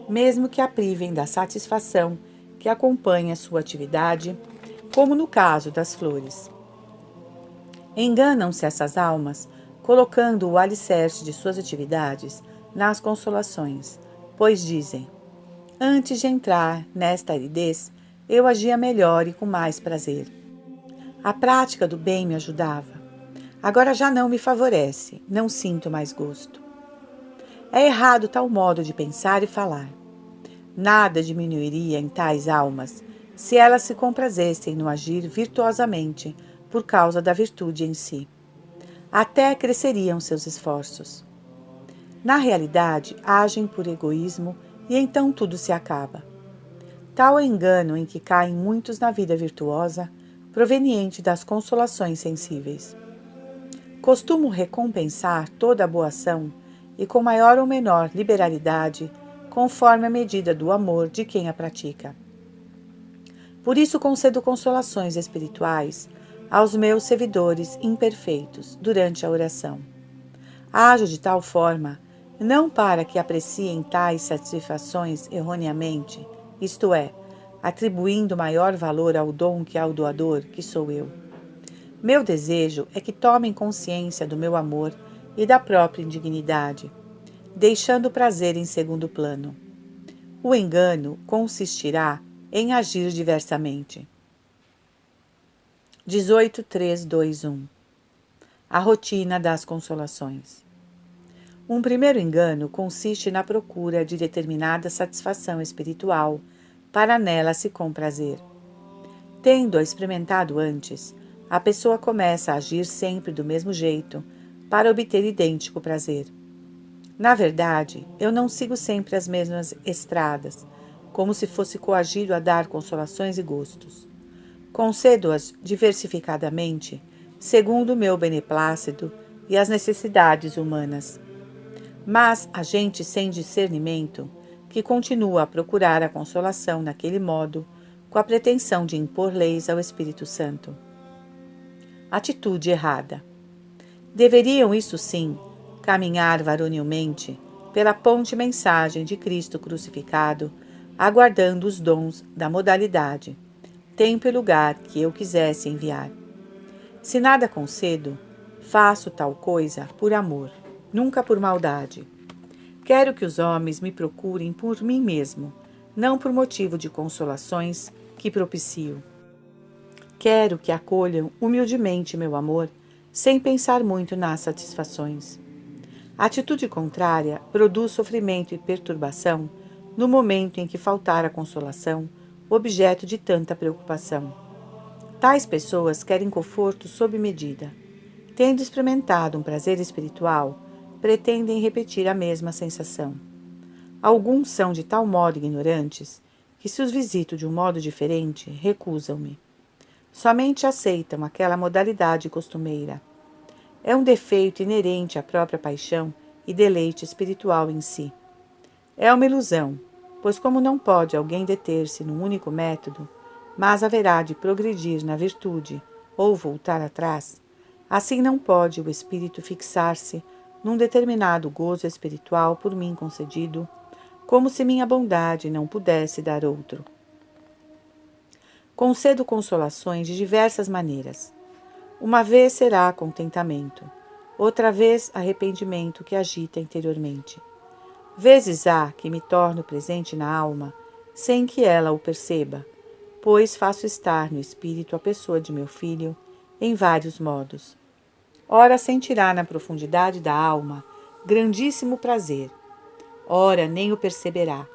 mesmo que a privem da satisfação que acompanha sua atividade, como no caso das flores. Enganam-se essas almas, colocando o alicerce de suas atividades nas consolações, pois dizem: antes de entrar nesta aridez, eu agia melhor e com mais prazer. A prática do bem me ajudava. Agora já não me favorece, não sinto mais gosto. É errado tal modo de pensar e falar. Nada diminuiria em tais almas se elas se comprazessem no agir virtuosamente por causa da virtude em si. Até cresceriam seus esforços. Na realidade, agem por egoísmo e então tudo se acaba. Tal é o engano em que caem muitos na vida virtuosa, proveniente das consolações sensíveis. Costumo recompensar toda a boa ação e com maior ou menor liberalidade, conforme a medida do amor de quem a pratica. Por isso concedo consolações espirituais aos meus servidores imperfeitos durante a oração. Ajo de tal forma, não para que apreciem tais satisfações erroneamente, isto é, atribuindo maior valor ao dom que ao doador, que sou eu. Meu desejo é que tomem consciência do meu amor e da própria indignidade, deixando o prazer em segundo plano. O engano consistirá em agir diversamente. 18.3.2.1 A rotina das consolações. Um primeiro engano consiste na procura de determinada satisfação espiritual para nela se comprazer. Tendo-a experimentado antes, a pessoa começa a agir sempre do mesmo jeito para obter idêntico prazer. Na verdade, eu não sigo sempre as mesmas estradas, como se fosse coagido a dar consolações e gostos. Concedo-as diversificadamente, segundo o meu beneplácito e as necessidades humanas. Mas a gente sem discernimento, que continua a procurar a consolação naquele modo, com a pretensão de impor leis ao Espírito Santo. Atitude errada. Deveriam, isso sim, caminhar varonilmente pela ponte mensagem de Cristo crucificado, aguardando os dons da modalidade, tempo e lugar que eu quisesse enviar. Se nada concedo, faço tal coisa por amor, nunca por maldade. Quero que os homens me procurem por mim mesmo, não por motivo de consolações que propicio. Quero que acolham humildemente meu amor, sem pensar muito nas satisfações. A atitude contrária produz sofrimento e perturbação no momento em que faltar a consolação, objeto de tanta preocupação. Tais pessoas querem conforto sob medida. Tendo experimentado um prazer espiritual, pretendem repetir a mesma sensação. Alguns são de tal modo ignorantes que, se os visito de um modo diferente, recusam-me. Somente aceitam aquela modalidade costumeira. É um defeito inerente à própria paixão e deleite espiritual em si. É uma ilusão, pois como não pode alguém deter-se num único método, mas haverá de progredir na virtude ou voltar atrás, assim não pode o espírito fixar-se num determinado gozo espiritual por mim concedido, como se minha bondade não pudesse dar outro. Concedo consolações de diversas maneiras. Uma vez será contentamento, outra vez arrependimento que agita interiormente. Vezes há que me torno presente na alma, sem que ela o perceba, pois faço estar no espírito a pessoa de meu filho em vários modos. Ora sentirá na profundidade da alma grandíssimo prazer, ora nem o perceberá,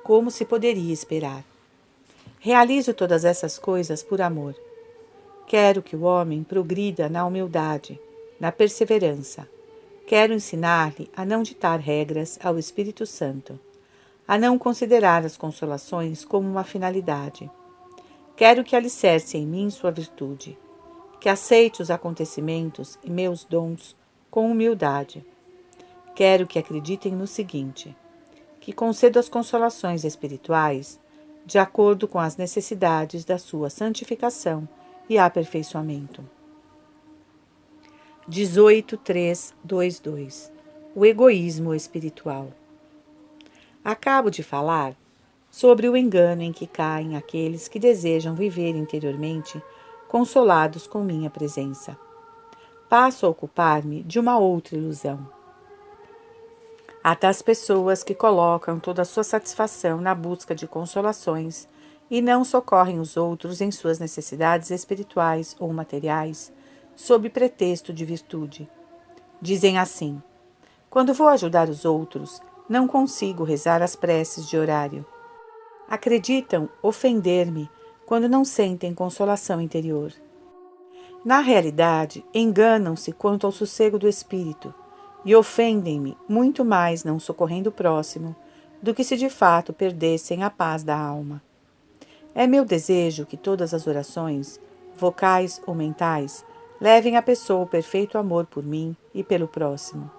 como se poderia esperar. Realizo todas essas coisas por amor. Quero que o homem progrida na humildade, na perseverança. Quero ensinar-lhe a não ditar regras ao Espírito Santo, a não considerar as consolações como uma finalidade. Quero que alicerce em mim sua virtude, que aceite os acontecimentos e meus dons com humildade. Quero que acreditem no seguinte, que concedo as consolações espirituais de acordo com as necessidades da sua santificação e aperfeiçoamento. 18.3.2.2 O egoísmo espiritual. Acabo de falar sobre o engano em que caem aqueles que desejam viver interiormente consolados com minha presença. Passo a ocupar-me de uma outra ilusão. Há tais pessoas que colocam toda a sua satisfação na busca de consolações e não socorrem os outros em suas necessidades espirituais ou materiais, sob pretexto de virtude. Dizem assim: quando vou ajudar os outros, não consigo rezar as preces de horário. Acreditam ofender-me quando não sentem consolação interior. Na realidade, enganam-se quanto ao sossego do espírito e ofendem-me muito mais não socorrendo o próximo do que se de fato perdessem a paz da alma. É meu desejo que todas as orações, vocais ou mentais, levem a pessoa o perfeito amor por mim e pelo próximo.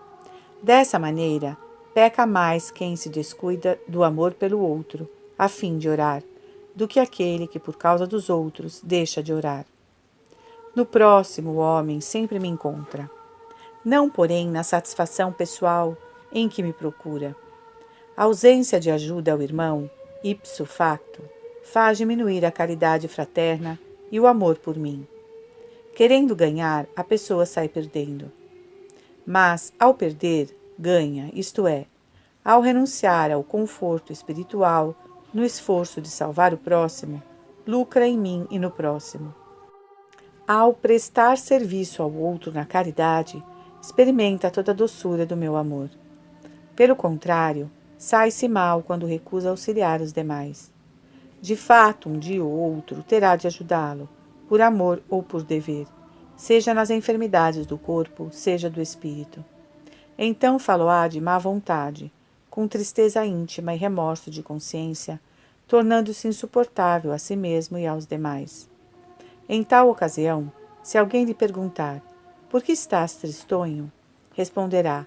Dessa maneira, peca mais quem se descuida do amor pelo outro, a fim de orar, do que aquele que, por causa dos outros, deixa de orar. No próximo, o homem sempre me encontra. Não, porém, na satisfação pessoal em que me procura. A ausência de ajuda ao irmão, ipso facto, faz diminuir a caridade fraterna e o amor por mim. Querendo ganhar, a pessoa sai perdendo. Mas, ao perder, ganha, isto é, ao renunciar ao conforto espiritual no esforço de salvar o próximo, lucra em mim e no próximo. Ao prestar serviço ao outro na caridade, experimenta toda a doçura do meu amor. Pelo contrário, sai-se mal quando recusa auxiliar os demais. De fato, um dia ou outro terá de ajudá-lo, por amor ou por dever, seja nas enfermidades do corpo, seja do espírito. Então falo-á de má vontade, com tristeza íntima e remorso de consciência, tornando-se insuportável a si mesmo e aos demais. Em tal ocasião, se alguém lhe perguntar, por que estás tristonho? Responderá,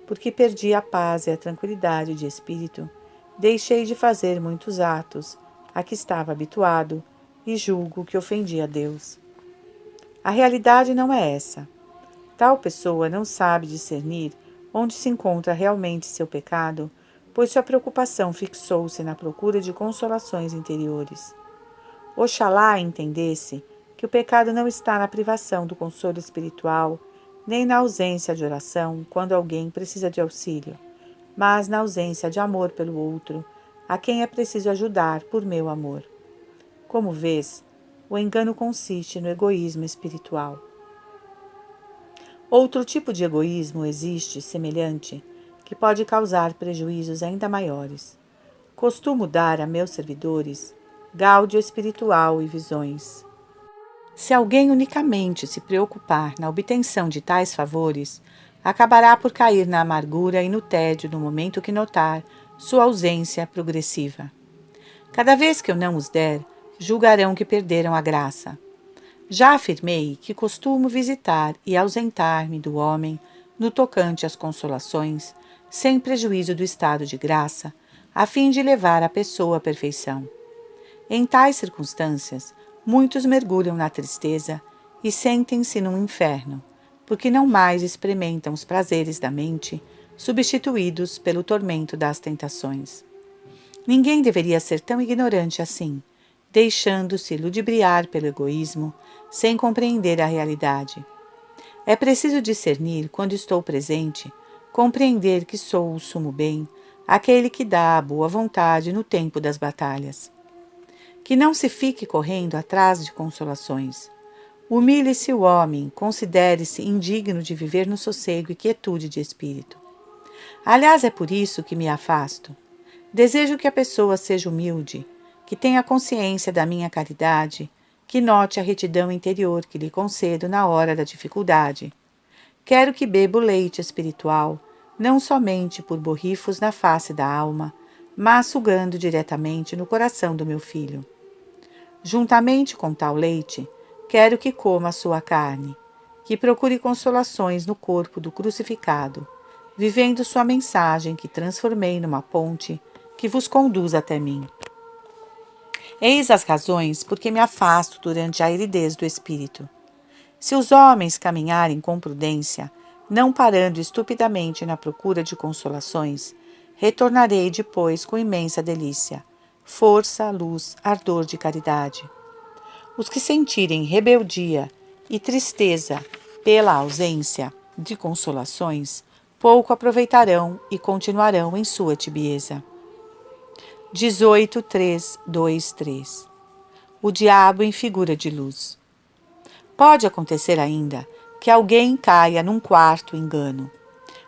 porque perdi a paz e a tranquilidade de espírito, deixei de fazer muitos atos a que estava habituado e julgo que ofendi a Deus. A realidade não é essa. Tal pessoa não sabe discernir onde se encontra realmente seu pecado, pois sua preocupação fixou-se na procura de consolações interiores. Oxalá entendesse que o pecado não está na privação do consolo espiritual, nem na ausência de oração quando alguém precisa de auxílio, mas na ausência de amor pelo outro, a quem é preciso ajudar por meu amor. Como vês, o engano consiste no egoísmo espiritual. Outro tipo de egoísmo existe, semelhante, que pode causar prejuízos ainda maiores. Costumo dar a meus servidores gáudio espiritual e visões. Se alguém unicamente se preocupar na obtenção de tais favores, acabará por cair na amargura e no tédio no momento que notar sua ausência progressiva. Cada vez que eu não os der, julgarão que perderam a graça. Já afirmei que costumo visitar e ausentar-me do homem no tocante às consolações, sem prejuízo do estado de graça, a fim de levar a pessoa à perfeição. Em tais circunstâncias, muitos mergulham na tristeza e sentem-se num inferno, porque não mais experimentam os prazeres da mente, substituídos pelo tormento das tentações. Ninguém deveria ser tão ignorante assim, deixando-se ludibriar pelo egoísmo, sem compreender a realidade. É preciso discernir quando estou presente, compreender que sou o sumo bem, aquele que dá a boa vontade no tempo das batalhas. Que não se fique correndo atrás de consolações. Humilhe-se o homem, considere-se indigno de viver no sossego e quietude de espírito. Aliás, é por isso que me afasto. Desejo que a pessoa seja humilde, que tenha consciência da minha caridade, que note a retidão interior que lhe concedo na hora da dificuldade. Quero que beba o leite espiritual, não somente por borrifos na face da alma, mas sugando diretamente no coração do meu filho. Juntamente com tal leite, quero que coma a sua carne, que procure consolações no corpo do crucificado, vivendo sua mensagem que transformei numa ponte que vos conduz até mim. Eis as razões por que me afasto durante a aridez do espírito. Se os homens caminharem com prudência, não parando estupidamente na procura de consolações, retornarei depois com imensa delícia, força, luz, ardor de caridade. Os que sentirem rebeldia e tristeza pela ausência de consolações, pouco aproveitarão e continuarão em sua tibieza. 18.3.2.3 O diabo em figura de luz. Pode acontecer ainda que alguém caia num quarto engano,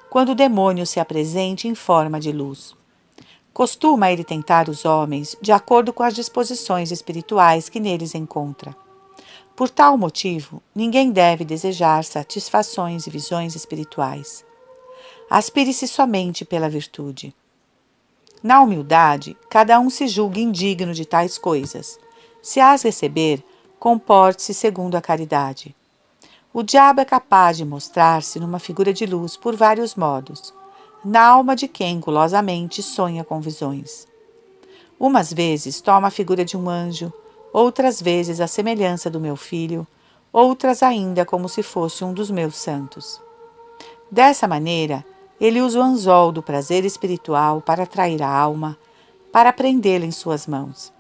quando o demônio se apresente em forma de luz. Costuma ele tentar os homens de acordo com as disposições espirituais que neles encontra. Por tal motivo, ninguém deve desejar satisfações e visões espirituais. Aspire-se somente pela virtude. Na humildade, cada um se julga indigno de tais coisas. Se as receber, comporte-se segundo a caridade. O diabo é capaz de mostrar-se numa figura de luz por vários modos, na alma de quem gulosamente sonha com visões. Umas vezes toma a figura de um anjo, outras vezes a semelhança do meu filho, outras ainda como se fosse um dos meus santos. Dessa maneira, ele usa o anzol do prazer espiritual para atrair a alma, para prendê-la em suas mãos.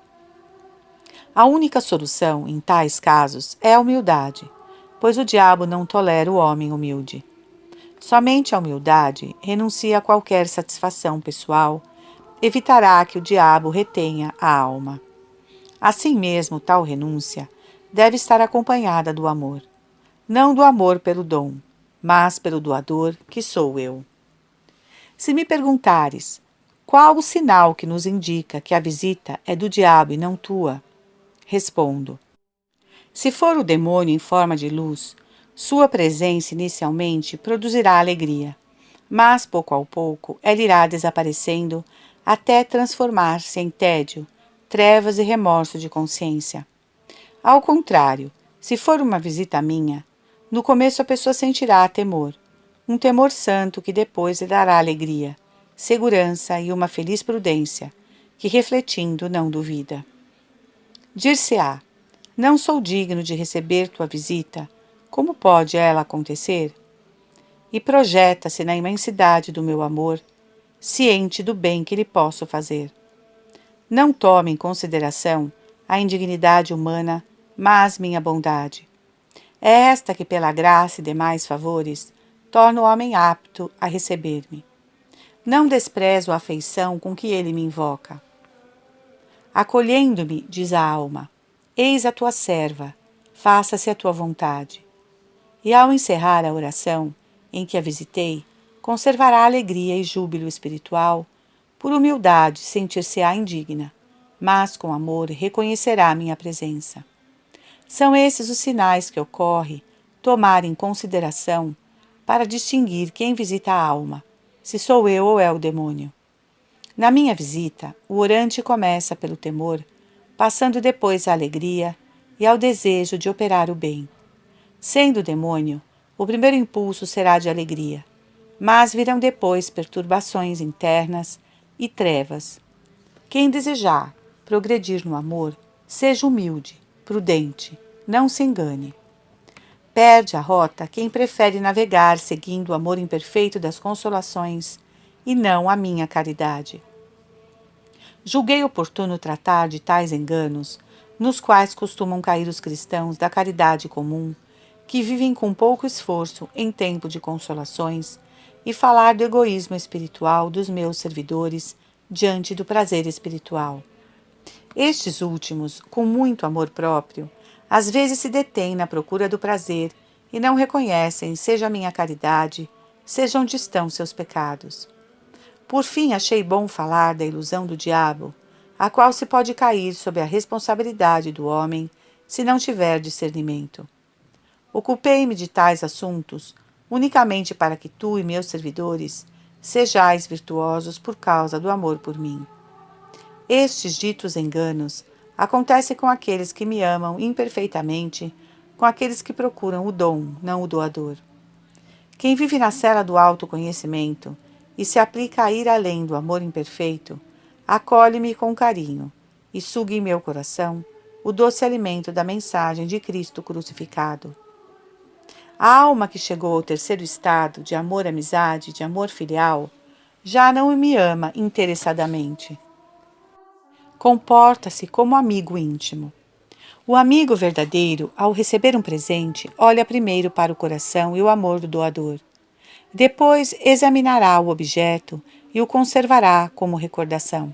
A única solução, em tais casos, é a humildade, pois o diabo não tolera o homem humilde. Somente a humildade renuncia a qualquer satisfação pessoal, evitará que o diabo retenha a alma. Assim mesmo, tal renúncia deve estar acompanhada do amor, não do amor pelo dom, mas pelo doador, que sou eu. Se me perguntares, qual o sinal que nos indica que a visita é do diabo e não tua? Respondo: se for o demônio em forma de luz, sua presença inicialmente produzirá alegria, mas pouco a pouco ela irá desaparecendo até transformar-se em tédio, trevas e remorso de consciência. Ao contrário, se for uma visita minha, no começo a pessoa sentirá temor, um temor santo que depois lhe dará alegria, segurança e uma feliz prudência, que refletindo não duvida. Dir-se-á: não sou digno de receber tua visita, como pode ela acontecer? E projeta-se na imensidade do meu amor, ciente do bem que lhe posso fazer. Não tome em consideração a indignidade humana, mas minha bondade. É esta que, pela graça e demais favores, torna o homem apto a receber-me. Não desprezo a afeição com que ele me invoca. Acolhendo-me, diz a alma: eis a tua serva, faça-se a tua vontade. E ao encerrar a oração em que a visitei, conservará alegria e júbilo espiritual. Por humildade sentir-se-á indigna, mas com amor reconhecerá minha presença. São esses os sinais que ocorre tomar em consideração para distinguir quem visita a alma, se sou eu ou é o demônio. Na minha visita, o orante começa pelo temor, passando depois à alegria e ao desejo de operar o bem. Sendo o demônio, o primeiro impulso será de alegria, mas virão depois perturbações internas e trevas. Quem desejar progredir no amor, seja humilde, prudente, não se engane. Perde a rota quem prefere navegar seguindo o amor imperfeito das consolações e não a minha caridade. Julguei oportuno tratar de tais enganos, nos quais costumam cair os cristãos da caridade comum, que vivem com pouco esforço em tempo de consolações, e falar do egoísmo espiritual dos meus servidores diante do prazer espiritual. Estes últimos, com muito amor próprio, às vezes se detêm na procura do prazer e não reconhecem, seja a minha caridade, seja onde estão seus pecados. Por fim, achei bom falar da ilusão do diabo, a qual se pode cair sob a responsabilidade do homem se não tiver discernimento. Ocupei-me de tais assuntos unicamente para que tu e meus servidores sejais virtuosos por causa do amor por mim. Estes ditos enganos acontecem com aqueles que me amam imperfeitamente, com aqueles que procuram o dom, não o doador. Quem vive na cela do autoconhecimento e se aplica a ir além do amor imperfeito, acolhe-me com carinho e suga em meu coração o doce alimento da mensagem de Cristo crucificado. A alma que chegou ao terceiro estado de amor-amizade, de amor filial, já não me ama interessadamente. Comporta-se como amigo íntimo. O amigo verdadeiro, ao receber um presente, olha primeiro para o coração e o amor do doador. Depois examinará o objeto e o conservará como recordação.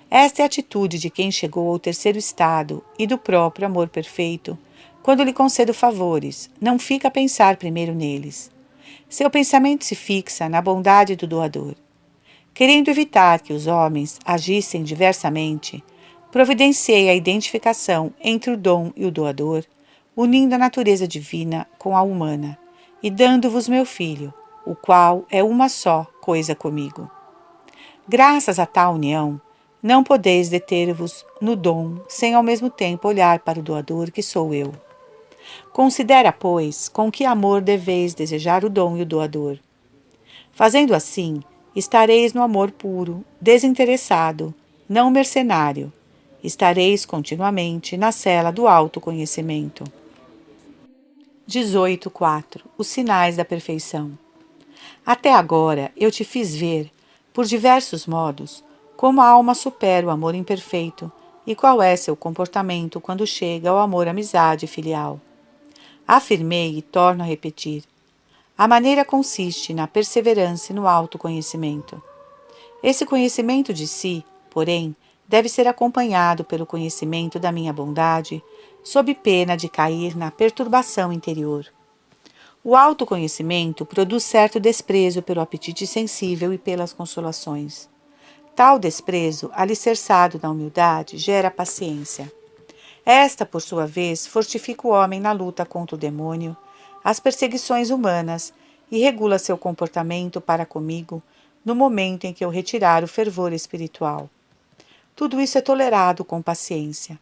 Esta é a atitude de quem chegou ao terceiro estado e do próprio amor perfeito. Quando lhe concedo favores, não fica a pensar primeiro neles. Seu pensamento se fixa na bondade do doador. Querendo evitar que os homens agissem diversamente, providenciei a identificação entre o dom e o doador, unindo a natureza divina com a humana, e dando-vos meu filho, o qual é uma só coisa comigo. Graças a tal união, não podeis deter-vos no dom sem ao mesmo tempo olhar para o doador que sou eu. Considera, pois, com que amor deveis desejar o dom e o doador. Fazendo assim, estareis no amor puro, desinteressado, não mercenário. Estareis continuamente na cela do autoconhecimento. 18.4. Os sinais da perfeição. Até agora eu te fiz ver, por diversos modos, como a alma supera o amor imperfeito e qual é seu comportamento quando chega ao amor-amizade filial. Afirmei e torno a repetir. A maneira consiste na perseverança e no autoconhecimento. Esse conhecimento de si, porém, deve ser acompanhado pelo conhecimento da minha bondade, sob pena de cair na perturbação interior. O autoconhecimento produz certo desprezo pelo apetite sensível e pelas consolações. Tal desprezo, alicerçado na humildade, gera paciência. Esta, por sua vez, fortifica o homem na luta contra o demônio, as perseguições humanas e regula seu comportamento para comigo no momento em que eu retirar o fervor espiritual. Tudo isso é tolerado com paciência.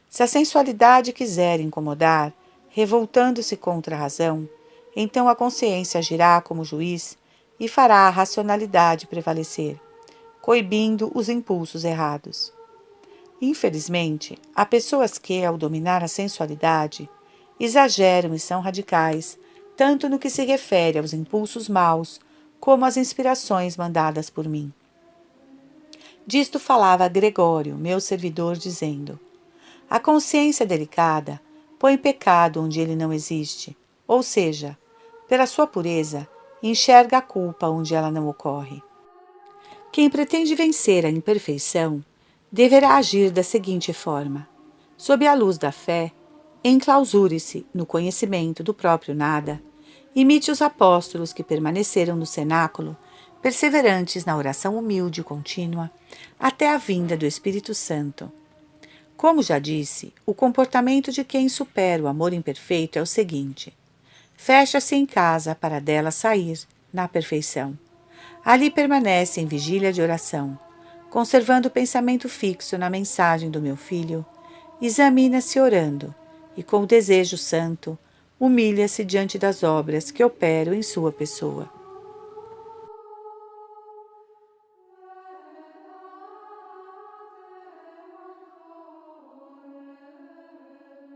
Se a sensualidade quiser incomodar, revoltando-se contra a razão, então a consciência agirá como juiz e fará a racionalidade prevalecer, coibindo os impulsos errados. Infelizmente, há pessoas que, ao dominar a sensualidade, exageram e são radicais, tanto no que se refere aos impulsos maus, como às inspirações mandadas por mim. Disto falava Gregório, meu servidor, dizendo: a consciência delicada põe pecado onde ele não existe, ou seja, pela sua pureza, enxerga a culpa onde ela não ocorre. Quem pretende vencer a imperfeição deverá agir da seguinte forma: sob a luz da fé, enclausure-se no conhecimento do próprio nada, imite os apóstolos que permaneceram no cenáculo, perseverantes na oração humilde e contínua, até a vinda do Espírito Santo. Como já disse, o comportamento de quem supera o amor imperfeito é o seguinte: fecha-se em casa para dela sair, na perfeição. Ali permanece em vigília de oração, conservando o pensamento fixo na mensagem do meu filho, examina-se orando e, com o desejo santo, humilha-se diante das obras que opero em sua pessoa.